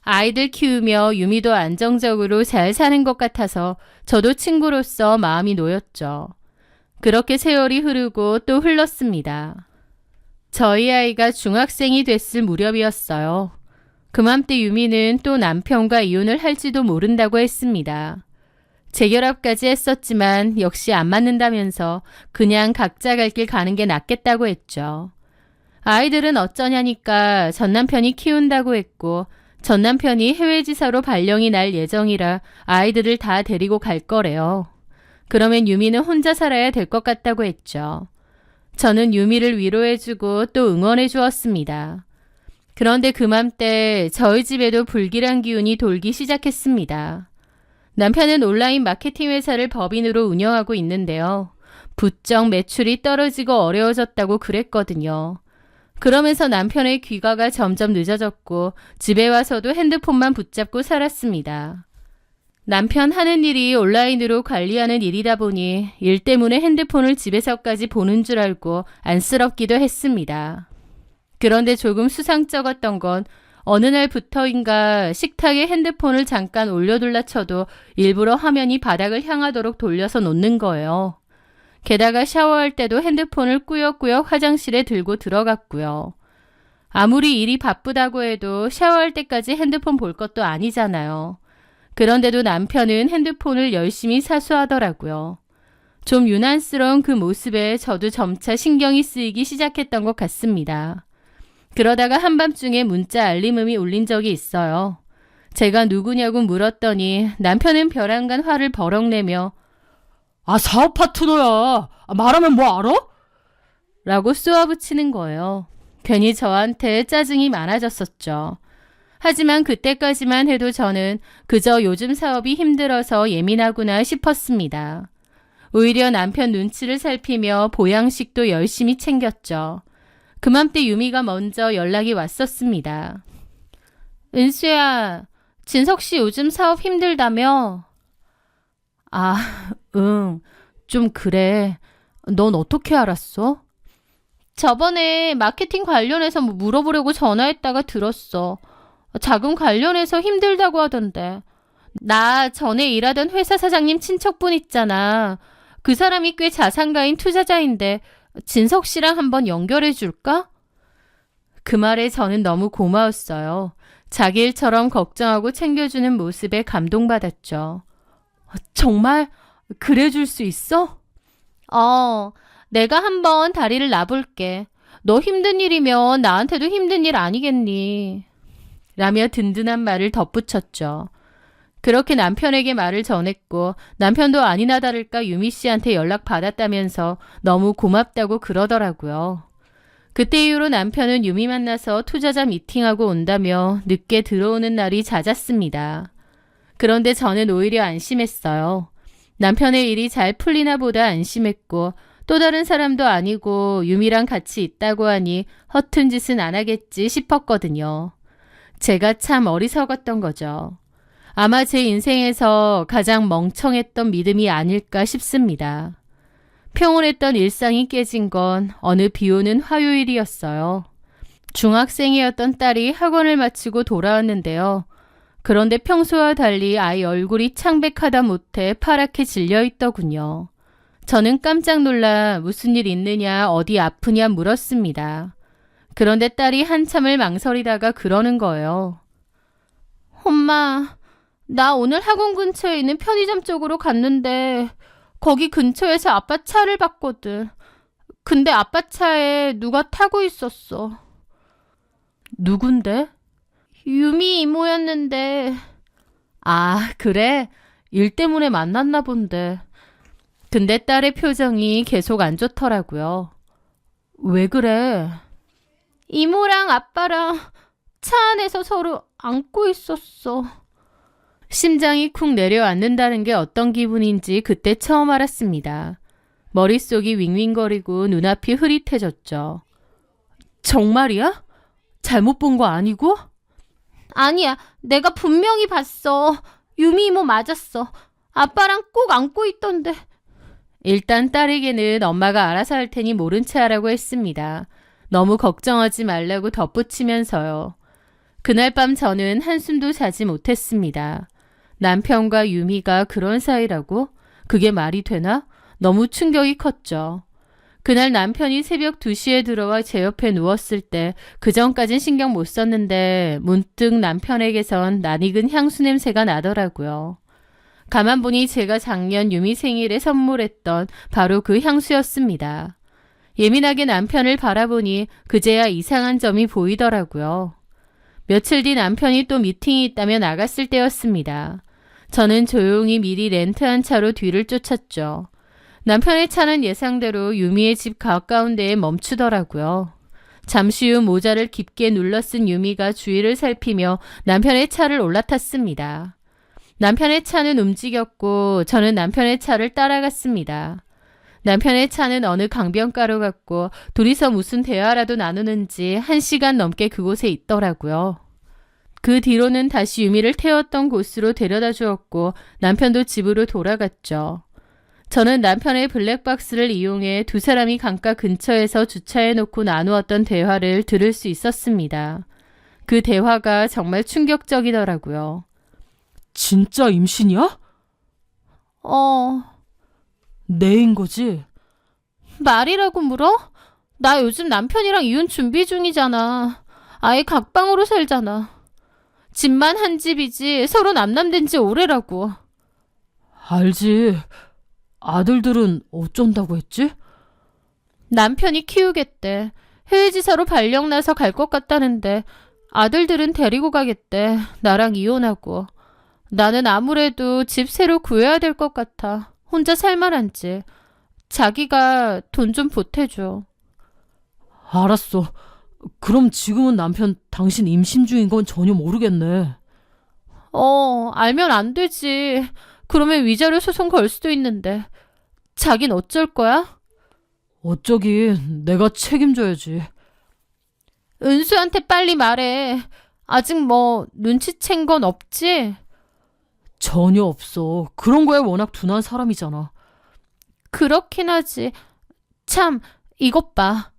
아이들 키우며 유미도 안정적으로 잘 사는 것 같아서 저도 친구로서 마음이 놓였죠. 그렇게 세월이 흐르고 또 흘렀습니다. 저희 아이가 중학생이 됐을 무렵이었어요. 그맘때 유미는 또 남편과 이혼을 할지도 모른다고 했습니다. 재결합까지 했었지만 역시 안 맞는다면서 그냥 각자 갈 길 가는 게 낫겠다고 했죠. 아이들은 어쩌냐니까 전 남편이 키운다고 했고 전 남편이 해외지사로 발령이 날 예정이라 아이들을 다 데리고 갈 거래요. 그러면 유미는 혼자 살아야 될 것 같다고 했죠. 저는 유미를 위로해주고 또 응원해 주었습니다. 그런데 그맘때 저희 집에도 불길한 기운이 돌기 시작했습니다. 남편은 온라인 마케팅 회사를 법인으로 운영하고 있는데요. 부쩍 매출이 떨어지고 어려워졌다고 그랬거든요. 그러면서 남편의 귀가가 점점 늦어졌고 집에 와서도 핸드폰만 붙잡고 살았습니다. 남편 하는 일이 온라인으로 관리하는 일이다 보니 일 때문에 핸드폰을 집에서까지 보는 줄 알고 안쓰럽기도 했습니다. 그런데 조금 수상쩍었던 건 어느 날부터인가 식탁에 핸드폰을 잠깐 올려둘라 쳐도 일부러 화면이 바닥을 향하도록 돌려서 놓는 거예요. 게다가 샤워할 때도 핸드폰을 꾸역꾸역 화장실에 들고 들어갔고요. 아무리 일이 바쁘다고 해도 샤워할 때까지 핸드폰 볼 것도 아니잖아요. 그런데도 남편은 핸드폰을 열심히 사수하더라고요. 좀 유난스러운 그 모습에 저도 점차 신경이 쓰이기 시작했던 것 같습니다. 그러다가 한밤중에 문자 알림음이 울린 적이 있어요. 제가 누구냐고 물었더니 남편은 벼랑간 화를 버럭 내며 사업 파트너야. 말하면 뭐 알아? 라고 쏘아붙이는 거예요. 괜히 저한테 짜증이 많아졌었죠. 하지만 그때까지만 해도 저는 그저 요즘 사업이 힘들어서 예민하구나 싶었습니다. 오히려 남편 눈치를 살피며 보양식도 열심히 챙겼죠. 그맘때 유미가 먼저 연락이 왔었습니다. 은수야, 진석 씨 요즘 사업 힘들다며? 응, 좀 그래. 넌 어떻게 알았어? 저번에 마케팅 관련해서 물어보려고 전화했다가 들었어. 자금 관련해서 힘들다고 하던데. 나 전에 일하던 회사 사장님 친척분 있잖아. 그 사람이 꽤 자산가인 투자자인데 진석 씨랑 한번 연결해 줄까? 그 말에 저는 너무 고마웠어요. 자기 일처럼 걱정하고 챙겨주는 모습에 감동받았죠. 정말? 그래 줄 수 있어? 내가 한번 다리를 놔볼게. 너 힘든 일이면 나한테도 힘든 일 아니겠니? 라며 든든한 말을 덧붙였죠. 그렇게 남편에게 말을 전했고 남편도 아니나 다를까 유미 씨한테 연락받았다면서 너무 고맙다고 그러더라고요. 그때 이후로 남편은 유미 만나서 투자자 미팅하고 온다며 늦게 들어오는 날이 잦았습니다. 그런데 저는 오히려 안심했어요. 남편의 일이 잘 풀리나 보다 안심했고 또 다른 사람도 아니고 유미랑 같이 있다고 하니 허튼 짓은 안 하겠지 싶었거든요. 제가 참 어리석었던 거죠. 아마 제 인생에서 가장 멍청했던 믿음이 아닐까 싶습니다. 평온했던 일상이 깨진 건 어느 비오는 화요일이었어요. 중학생이었던 딸이 학원을 마치고 돌아왔는데요. 그런데 평소와 달리 아이 얼굴이 창백하다 못해 파랗게 질려있더군요. 저는 깜짝 놀라 무슨 일 있느냐 어디 아프냐 물었습니다. 그런데 딸이 한참을 망설이다가 그러는 거예요. 엄마, 나 오늘 학원 근처에 있는 편의점 쪽으로 갔는데 거기 근처에서 아빠 차를 봤거든. 근데 아빠 차에 누가 타고 있었어. 누군데? 유미 이모였는데. 그래? 일 때문에 만났나 본데. 근데 딸의 표정이 계속 안 좋더라고요. 왜 그래? 이모랑 아빠랑 차 안에서 서로 안고 있었어. 심장이 쿵 내려앉는다는 게 어떤 기분인지 그때 처음 알았습니다. 머릿속이 윙윙거리고 눈앞이 흐릿해졌죠. 정말이야? 잘못 본 거 아니고? 아니야, 내가 분명히 봤어. 유미 이모 맞았어. 아빠랑 꼭 안고 있던데. 일단 딸에게는 엄마가 알아서 할 테니 모른 체 하라고 했습니다. 너무 걱정하지 말라고 덧붙이면서요. 그날 밤 저는 한숨도 자지 못했습니다. 남편과 유미가 그런 사이라고? 그게 말이 되나? 너무 충격이 컸죠. 그날 남편이 새벽 2시에 들어와 제 옆에 누웠을 때 그전까진 신경 못 썼는데 문득 남편에게선 낯익은 향수 냄새가 나더라고요. 가만 보니 제가 작년 유미 생일에 선물했던 바로 그 향수였습니다. 예민하게 남편을 바라보니 그제야 이상한 점이 보이더라고요. 며칠 뒤 남편이 또 미팅이 있다며 나갔을 때였습니다. 저는 조용히 미리 렌트한 차로 뒤를 쫓았죠. 남편의 차는 예상대로 유미의 집 가까운 데에 멈추더라고요. 잠시 후 모자를 깊게 눌러 쓴 유미가 주위를 살피며 남편의 차를 올라탔습니다. 남편의 차는 움직였고 저는 남편의 차를 따라갔습니다. 남편의 차는 어느 강변가로 갔고 둘이서 무슨 대화라도 나누는지 1시간 넘게 그곳에 있더라고요. 그 뒤로는 다시 유미를 태웠던 곳으로 데려다 주었고 남편도 집으로 돌아갔죠. 저는 남편의 블랙박스를 이용해 두 사람이 강가 근처에서 주차해놓고 나누었던 대화를 들을 수 있었습니다. 그 대화가 정말 충격적이더라고요. 진짜 임신이야? 내인 거지? 말이라고 물어? 나 요즘 남편이랑 이혼 준비 중이잖아. 아예 각방으로 살잖아. 집만 한 집이지 서로 남남된 지 오래라고. 알지. 아들들은 어쩐다고 했지? 남편이 키우겠대. 해외지사로 발령 나서 갈 것 같다는데 아들들은 데리고 가겠대. 나랑 이혼하고. 나는 아무래도 집 새로 구해야 될 것 같아. 혼자 살만한지. 자기가 돈 좀 보태줘. 알았어. 그럼 지금은 남편 당신 임신 중인 건 전혀 모르겠네. 알면 안 되지. 그러면 위자료 소송 걸 수도 있는데. 자긴 어쩔 거야? 어쩌긴 내가 책임져야지. 은수한테 빨리 말해. 아직 뭐 눈치챈 건 없지? 전혀 없어. 그런 거에 워낙 둔한 사람이잖아. 그렇긴 하지. 참, 이것 봐.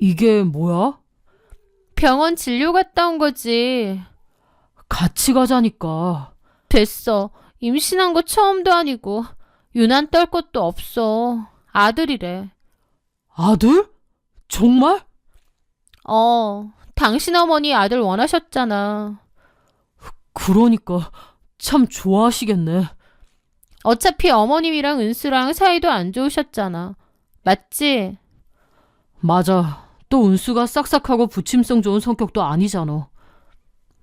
이게 뭐야? 병원 진료 갔다 온 거지. 같이 가자니까. 됐어. 임신한 거 처음도 아니고 유난 떨 것도 없어. 아들이래. 아들? 정말? 당신 어머니 아들 원하셨잖아. 그러니까 참 좋아하시겠네. 어차피 어머님이랑 은수랑 사이도 안 좋으셨잖아. 맞지? 맞아. 또 은수가 싹싹하고 부침성 좋은 성격도 아니잖아.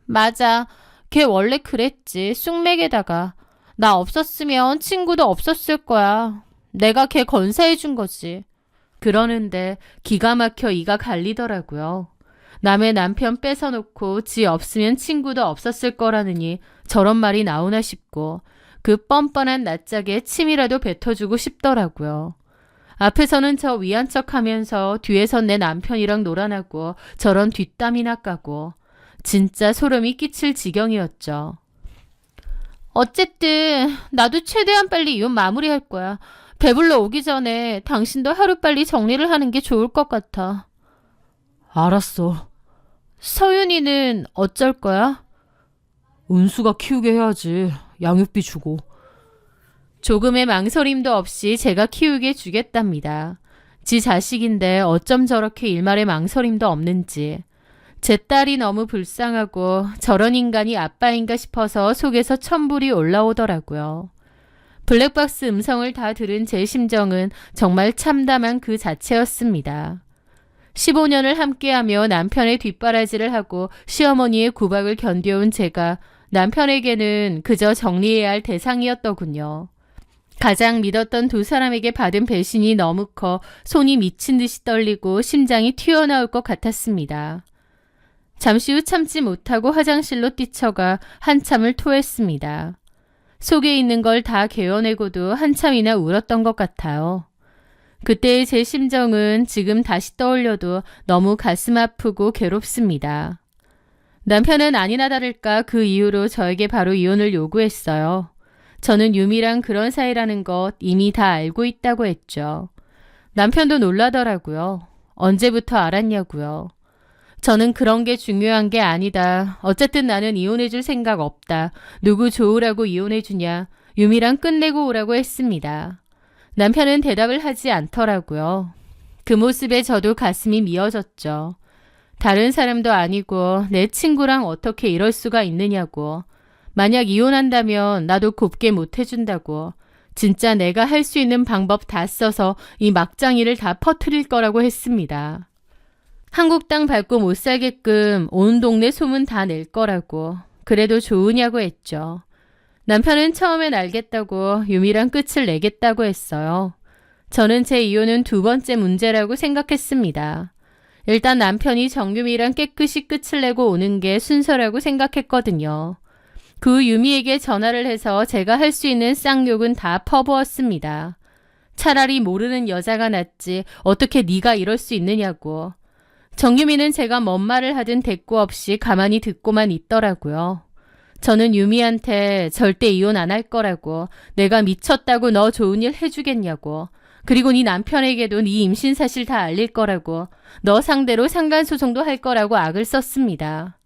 맞아. 걔 원래 그랬지. 쑥맥에다가. 나 없었으면 친구도 없었을 거야. 내가 걔 건사해 준 거지. 그러는데 기가 막혀 이가 갈리더라고요. 남의 남편 뺏어놓고 지 없으면 친구도 없었을 거라느니 저런 말이 나오나 싶고 그 뻔뻔한 낯짝에 침이라도 뱉어주고 싶더라고요. 앞에서는 저 위한 척하면서 뒤에선 내 남편이랑 놀아나고 저런 뒷담이나 까고 진짜 소름이 끼칠 지경이었죠. 어쨌든 나도 최대한 빨리 이혼 마무리할 거야. 배불러 오기 전에 당신도 하루빨리 정리를 하는 게 좋을 것 같아. 알았어. 서윤이는 어쩔 거야? 은수가 키우게 해야지. 양육비 주고. 조금의 망설임도 없이 제가 키우게 주겠답니다. 지 자식인데 어쩜 저렇게 일말의 망설임도 없는지. 제 딸이 너무 불쌍하고 저런 인간이 아빠인가 싶어서 속에서 천불이 올라오더라고요. 블랙박스 음성을 다 들은 제 심정은 정말 참담한 그 자체였습니다. 15년을 함께하며 남편의 뒷바라지를 하고 시어머니의 구박을 견뎌온 제가 남편에게는 그저 정리해야 할 대상이었더군요. 가장 믿었던 두 사람에게 받은 배신이 너무 커 손이 미친 듯이 떨리고 심장이 튀어나올 것 같았습니다. 잠시 후 참지 못하고 화장실로 뛰쳐가 한참을 토했습니다. 속에 있는 걸 다 개어내고도 한참이나 울었던 것 같아요. 그때의 제 심정은 지금 다시 떠올려도 너무 가슴 아프고 괴롭습니다. 남편은 아니나 다를까 그 이후로 저에게 바로 이혼을 요구했어요. 저는 유미랑 그런 사이라는 것 이미 다 알고 있다고 했죠. 남편도 놀라더라고요. 언제부터 알았냐고요. 저는 그런 게 중요한 게 아니다. 어쨌든 나는 이혼해줄 생각 없다. 누구 좋으라고 이혼해주냐. 유미랑 끝내고 오라고 했습니다. 남편은 대답을 하지 않더라고요. 그 모습에 저도 가슴이 미어졌죠. 다른 사람도 아니고 내 친구랑 어떻게 이럴 수가 있느냐고. 만약 이혼한다면 나도 곱게 못해준다고. 진짜 내가 할 수 있는 방법 다 써서 이 막장일을 다 퍼뜨릴 거라고 했습니다. 한국 땅 밟고 못 살게끔 온 동네 소문 다 낼 거라고. 그래도 좋으냐고 했죠. 남편은 처음엔 알겠다고 유미랑 끝을 내겠다고 했어요. 저는 제 이혼은 두 번째 문제라고 생각했습니다. 일단 남편이 정유미랑 깨끗이 끝을 내고 오는 게 순서라고 생각했거든요. 그 유미에게 전화를 해서 제가 할 수 있는 쌍욕은 다 퍼부었습니다. 차라리 모르는 여자가 낫지 어떻게 네가 이럴 수 있느냐고. 정유미는 제가 뭔 말을 하든 대꾸 없이 가만히 듣고만 있더라고요. 저는 유미한테 절대 이혼 안 할 거라고, 내가 미쳤다고 너 좋은 일 해주겠냐고, 그리고 네 남편에게도 네 임신 사실 다 알릴 거라고, 너 상대로 상간소송도 할 거라고 악을 썼습니다.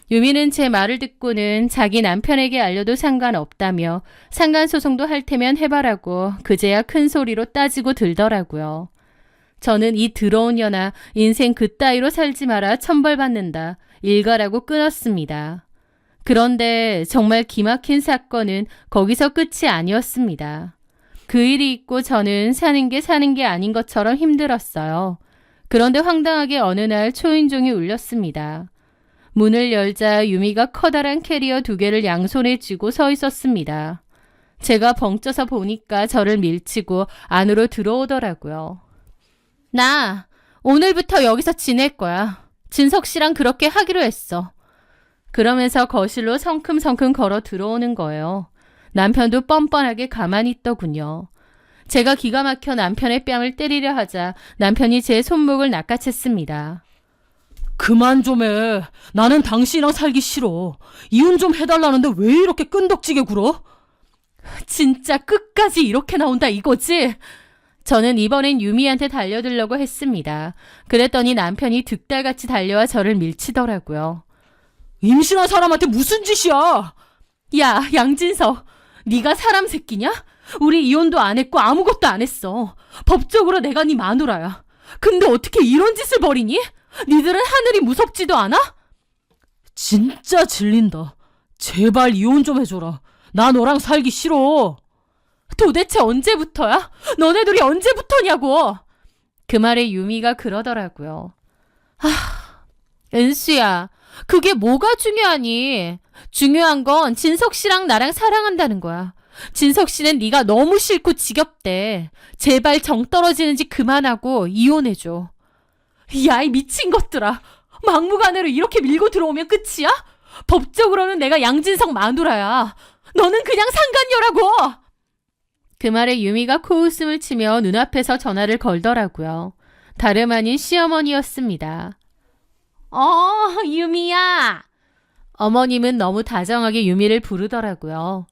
유미는 제 말을 듣고는 자기 남편에게 알려도 상관없다며 상간소송도 할 테면 해봐라고 그제야 큰 소리로 따지고 들더라고요. 저는 이 더러운 년아, 인생 그따위로 살지 마라, 천벌받는다, 일가라고 끊었습니다. 그런데 정말 기막힌 사건은 거기서 끝이 아니었습니다. 그 일이 있고 저는 사는 게 아닌 것처럼 힘들었어요. 그런데 황당하게 어느 날 초인종이 울렸습니다. 문을 열자 유미가 커다란 캐리어 2개를 양손에 쥐고 서 있었습니다. 제가 벙쪄서 보니까 저를 밀치고 안으로 들어오더라고요. 나 오늘부터 여기서 지낼 거야. 진석 씨랑 그렇게 하기로 했어. 그러면서 거실로 성큼성큼 걸어 들어오는 거예요. 남편도 뻔뻔하게 가만히 있더군요. 제가 기가 막혀 남편의 뺨을 때리려 하자 남편이 제 손목을 낚아챘습니다. 그만 좀 해. 나는 당신이랑 살기 싫어. 이혼 좀 해달라는데 왜 이렇게 끈덕지게 굴어? 진짜 끝까지 이렇게 나온다 이거지? 저는 이번엔 유미한테 달려들려고 했습니다. 그랬더니 남편이 득달같이 달려와 저를 밀치더라고요. 임신한 사람한테 무슨 짓이야? 야, 양진석, 네가 사람 새끼냐? 우리 이혼도 안 했고 아무것도 안 했어. 법적으로 내가 네 마누라야. 근데 어떻게 이런 짓을 벌이니? 니들은 하늘이 무섭지도 않아? 진짜 질린다. 제발 이혼 좀 해줘라. 나 너랑 살기 싫어. 도대체 언제부터야? 너네 둘이 언제부터냐고. 그 말에 유미가 그러더라고요. 은수야, 그게 뭐가 중요하니? 중요한 건 진석 씨랑 나랑 사랑한다는 거야. 진석 씨는 네가 너무 싫고 지겹대. 제발 정 떨어지는 짓 그만하고 이혼해줘. 야, 이 미친 것들아. 막무가내로 이렇게 밀고 들어오면 끝이야? 법적으로는 내가 양진석 마누라야. 너는 그냥 상간녀라고. 그 말에 유미가 코웃음을 치며 눈앞에서 전화를 걸더라고요. 다름 아닌 시어머니였습니다. 유미야. 어머님은 너무 다정하게 유미를 부르더라고요.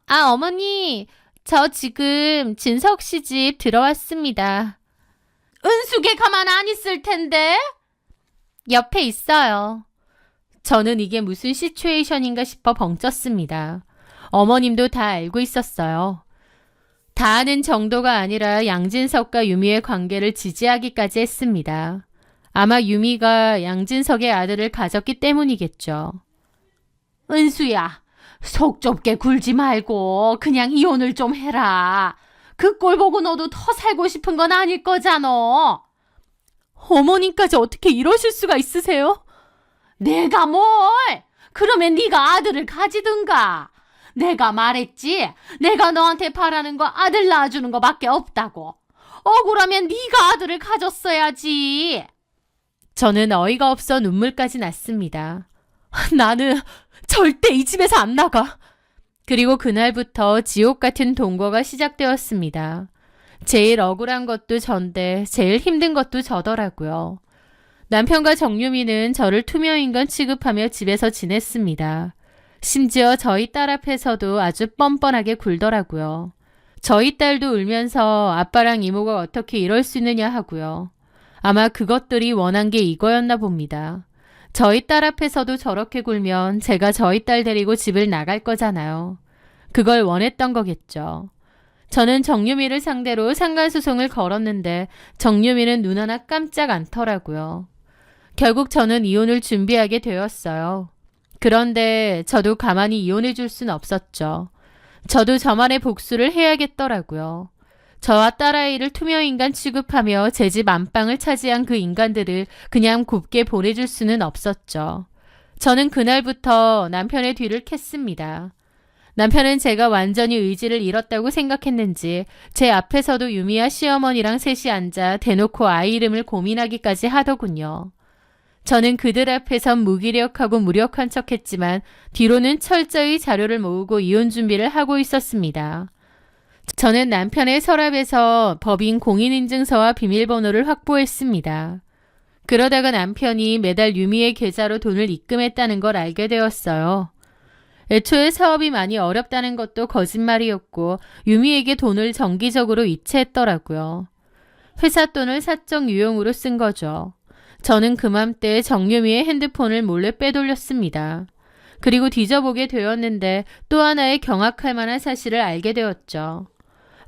아, 어머니, 저 지금 진석 씨 집 들어왔습니다. 은숙이 가만 안 있을 텐데? 옆에 있어요. 저는 이게 무슨 시츄에이션인가 싶어 벙쪘습니다. 어머님도 다 알고 있었어요. 다 아는 정도가 아니라 양진석과 유미의 관계를 지지하기까지 했습니다. 아마 유미가 양진석의 아들을 가졌기 때문이겠죠. 은수야, 속 좁게 굴지 말고 그냥 이혼을 좀 해라. 그 꼴 보고 너도 더 살고 싶은 건 아닐 거잖아. 어머님까지 어떻게 이러실 수가 있으세요? 내가 뭘? 그러면 네가 아들을 가지든가. 내가 말했지. 내가 너한테 바라는 거 아들 낳아주는 거밖에 없다고. 억울하면 네가 아들을 가졌어야지. 저는 어이가 없어 눈물까지 났습니다. 나는 절대 이 집에서 안 나가. 그리고 그날부터 지옥 같은 동거가 시작되었습니다. 제일 억울한 것도 전데 제일 힘든 것도 저더라고요. 남편과 정유미는 저를 투명인간 취급하며 집에서 지냈습니다. 심지어 저희 딸 앞에서도 아주 뻔뻔하게 굴더라고요. 저희 딸도 울면서 아빠랑 이모가 어떻게 이럴 수 있느냐 하고요. 아마 그것들이 원한 게 이거였나 봅니다. 저희 딸 앞에서도 저렇게 굴면 제가 저희 딸 데리고 집을 나갈 거잖아요. 그걸 원했던 거겠죠. 저는 정유미를 상대로 상간소송을 걸었는데 정유미는 눈 하나 깜짝 않더라고요. 결국 저는 이혼을 준비하게 되었어요. 그런데 저도 가만히 이혼해 줄 순 없었죠. 저도 저만의 복수를 해야겠더라고요. 저와 딸아이를 투명인간 취급하며 제 집 안방을 차지한 그 인간들을 그냥 곱게 보내줄 수는 없었죠. 저는 그날부터 남편의 뒤를 캤습니다. 남편은 제가 완전히 의지를 잃었다고 생각했는지 제 앞에서도 유미와 시어머니랑 셋이 앉아 대놓고 아이 이름을 고민하기까지 하더군요. 저는 그들 앞에선 무기력하고 무력한 척했지만 뒤로는 철저히 자료를 모으고 이혼 준비를 하고 있었습니다. 저는 남편의 서랍에서 법인 공인인증서와 비밀번호를 확보했습니다. 그러다가 남편이 매달 유미의 계좌로 돈을 입금했다는 걸 알게 되었어요. 애초에 사업이 많이 어렵다는 것도 거짓말이었고 유미에게 돈을 정기적으로 이체했더라고요. 회사 돈을 사적 유용으로 쓴 거죠. 저는 그맘때 정유미의 핸드폰을 몰래 빼돌렸습니다. 그리고 뒤져보게 되었는데 또 하나의 경악할 만한 사실을 알게 되었죠.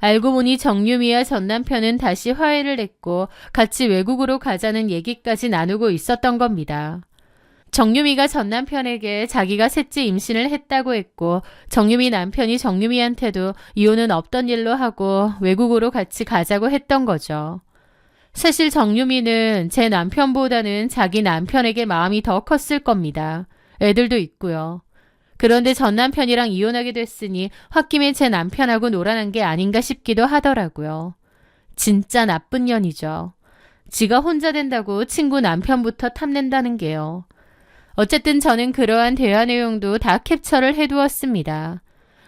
알고 보니 정유미와 전 남편은 다시 화해를 했고 같이 외국으로 가자는 얘기까지 나누고 있었던 겁니다. 정유미가 전 남편에게 자기가 셋째 임신을 했다고 했고 정유미 남편이 정유미한테도 이혼은 없던 일로 하고 외국으로 같이 가자고 했던 거죠. 사실 정유미는 제 남편보다는 자기 남편에게 마음이 더 컸을 겁니다. 애들도 있고요. 그런데 전 남편이랑 이혼하게 됐으니 홧김에 제 남편하고 놀아난 게 아닌가 싶기도 하더라고요. 진짜 나쁜 년이죠. 지가 혼자 된다고 친구 남편부터 탐낸다는 게요. 어쨌든 저는 그러한 대화 내용도 다 캡처를 해두었습니다.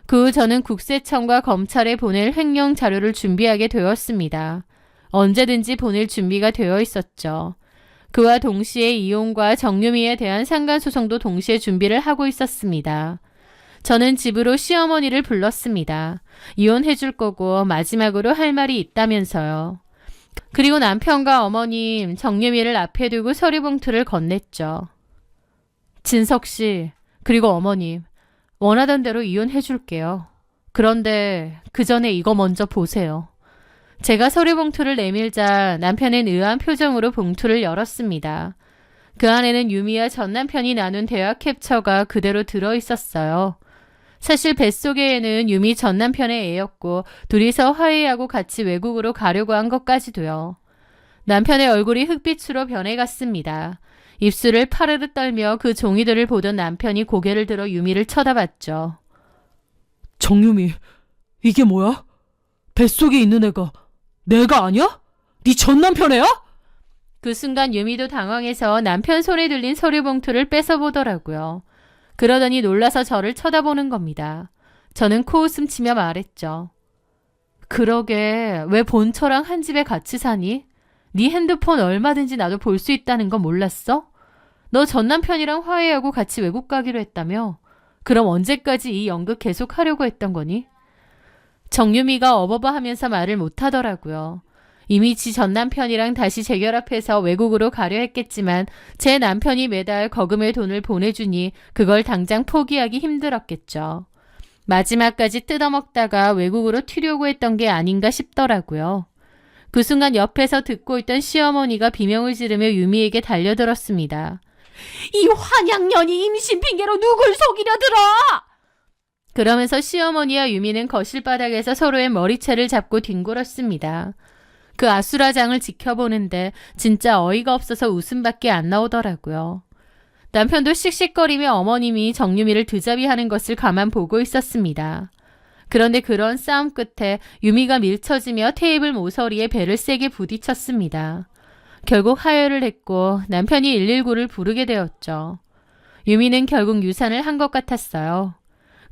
그 후 저는 국세청과 검찰에 보낼 횡령 자료를 준비하게 되었습니다. 언제든지 보낼 준비가 되어 있었죠. 그와 동시에 이혼과 정유미에 대한 상간소송도 동시에 준비를 하고 있었습니다. 저는 집으로 시어머니를 불렀습니다. 이혼해줄 거고 마지막으로 할 말이 있다면서요. 그리고 남편과 어머님, 정유미를 앞에 두고 서류봉투를 건넸죠. 진석 씨, 그리고 어머님, 원하던 대로 이혼해줄게요. 그런데 그 전에 이거 먼저 보세요. 제가 서류봉투를 내밀자 남편은 의아한 표정으로 봉투를 열었습니다. 그 안에는 유미와 전 남편이 나눈 대화 캡처가 그대로 들어있었어요. 사실 뱃속에는 유미 전 남편의 애였고 둘이서 화해하고 같이 외국으로 가려고 한 것까지도요. 남편의 얼굴이 흑빛으로 변해갔습니다. 입술을 파르르 떨며 그 종이들을 보던 남편이 고개를 들어 유미를 쳐다봤죠. 정유미, 이게 뭐야? 뱃속에 있는 애가 내가 아니야? 네 전 남편 애야? 그 순간 유미도 당황해서 남편 손에 들린 서류봉투를 뺏어보더라고요. 그러더니 놀라서 저를 쳐다보는 겁니다. 저는 코웃음 치며 말했죠. 그러게 왜 본처랑 한 집에 같이 사니? 네 핸드폰 얼마든지 나도 볼 수 있다는 거 몰랐어? 너 전 남편이랑 화해하고 같이 외국 가기로 했다며? 그럼 언제까지 이 연극 계속 하려고 했던 거니? 정유미가 어버버하면서 말을 못하더라고요. 이미 지 전 남편이랑 다시 재결합해서 외국으로 가려 했겠지만 제 남편이 매달 거금의 돈을 보내주니 그걸 당장 포기하기 힘들었겠죠. 마지막까지 뜯어먹다가 외국으로 튀려고 했던 게 아닌가 싶더라고요. 그 순간 옆에서 듣고 있던 시어머니가 비명을 지르며 유미에게 달려들었습니다. 이 환양년이 임신 핑계로 누굴 속이려 들어! 그러면서 시어머니와 유미는 거실 바닥에서 서로의 머리채를 잡고 뒹굴었습니다. 그 아수라장을 지켜보는데 진짜 어이가 없어서 웃음밖에 안 나오더라고요. 남편도 씩씩거리며 어머님이 정유미를 드잡이하는 것을 가만 보고 있었습니다. 그런데 그런 싸움 끝에 유미가 밀쳐지며 테이블 모서리에 배를 세게 부딪혔습니다. 결국 하혈을 했고 남편이 119를 부르게 되었죠. 유미는 결국 유산을 한 것 같았어요.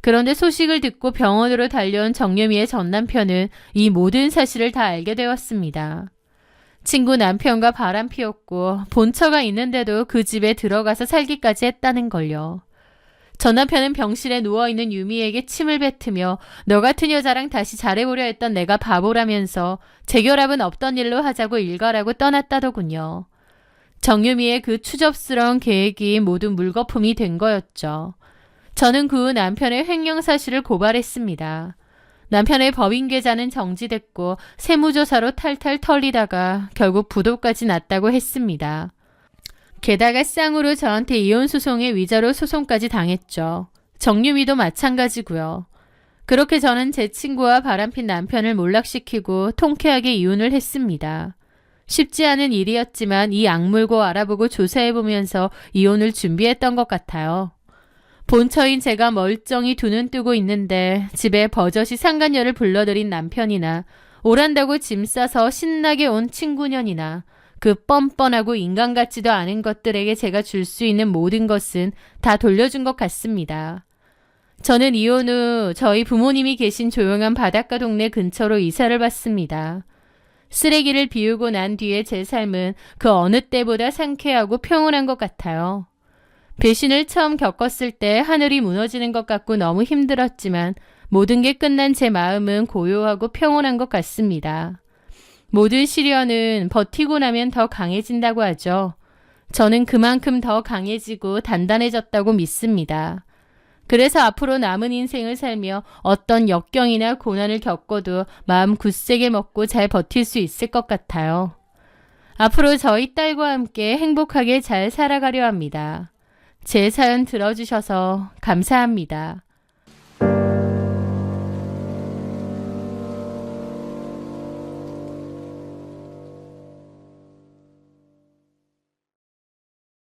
그런데 소식을 듣고 병원으로 달려온 정유미의 전 남편은 이 모든 사실을 다 알게 되었습니다. 친구 남편과 바람 피웠고 본처가 있는데도 그 집에 들어가서 살기까지 했다는 걸요. 전 남편은 병실에 누워있는 유미에게 침을 뱉으며 너 같은 여자랑 다시 잘해보려 했던 내가 바보라면서 재결합은 없던 일로 하자고 일가라고 떠났다더군요. 정유미의 그 추접스러운 계획이 모두 물거품이 된 거였죠. 저는 그 후 남편의 횡령 사실을 고발했습니다. 남편의 법인 계좌는 정지됐고 세무조사로 탈탈 털리다가 결국 부도까지 났다고 했습니다. 게다가 쌍으로 저한테 이혼 소송에 위자료 소송까지 당했죠. 정유미도 마찬가지고요. 그렇게 저는 제 친구와 바람핀 남편을 몰락시키고 통쾌하게 이혼을 했습니다. 쉽지 않은 일이었지만 이 악물고 알아보고 조사해보면서 이혼을 준비했던 것 같아요. 본처인 제가 멀쩡히 두 눈 뜨고 있는데 집에 버젓이 상간녀를 불러들인 남편이나 오란다고 짐 싸서 신나게 온 친구년이나 그 뻔뻔하고 인간 같지도 않은 것들에게 제가 줄 수 있는 모든 것은 다 돌려준 것 같습니다. 저는 이혼 후 저희 부모님이 계신 조용한 바닷가 동네 근처로 이사를 왔습니다. 쓰레기를 비우고 난 뒤에 제 삶은 그 어느 때보다 상쾌하고 평온한 것 같아요. 배신을 처음 겪었을 때 하늘이 무너지는 것 같고 너무 힘들었지만 모든 게 끝난 제 마음은 고요하고 평온한 것 같습니다. 모든 시련은 버티고 나면 더 강해진다고 하죠. 저는 그만큼 더 강해지고 단단해졌다고 믿습니다. 그래서 앞으로 남은 인생을 살며 어떤 역경이나 고난을 겪어도 마음 굳세게 먹고 잘 버틸 수 있을 것 같아요. 앞으로 저희 딸과 함께 행복하게 잘 살아가려 합니다. 제 사연 들어주셔서 감사합니다.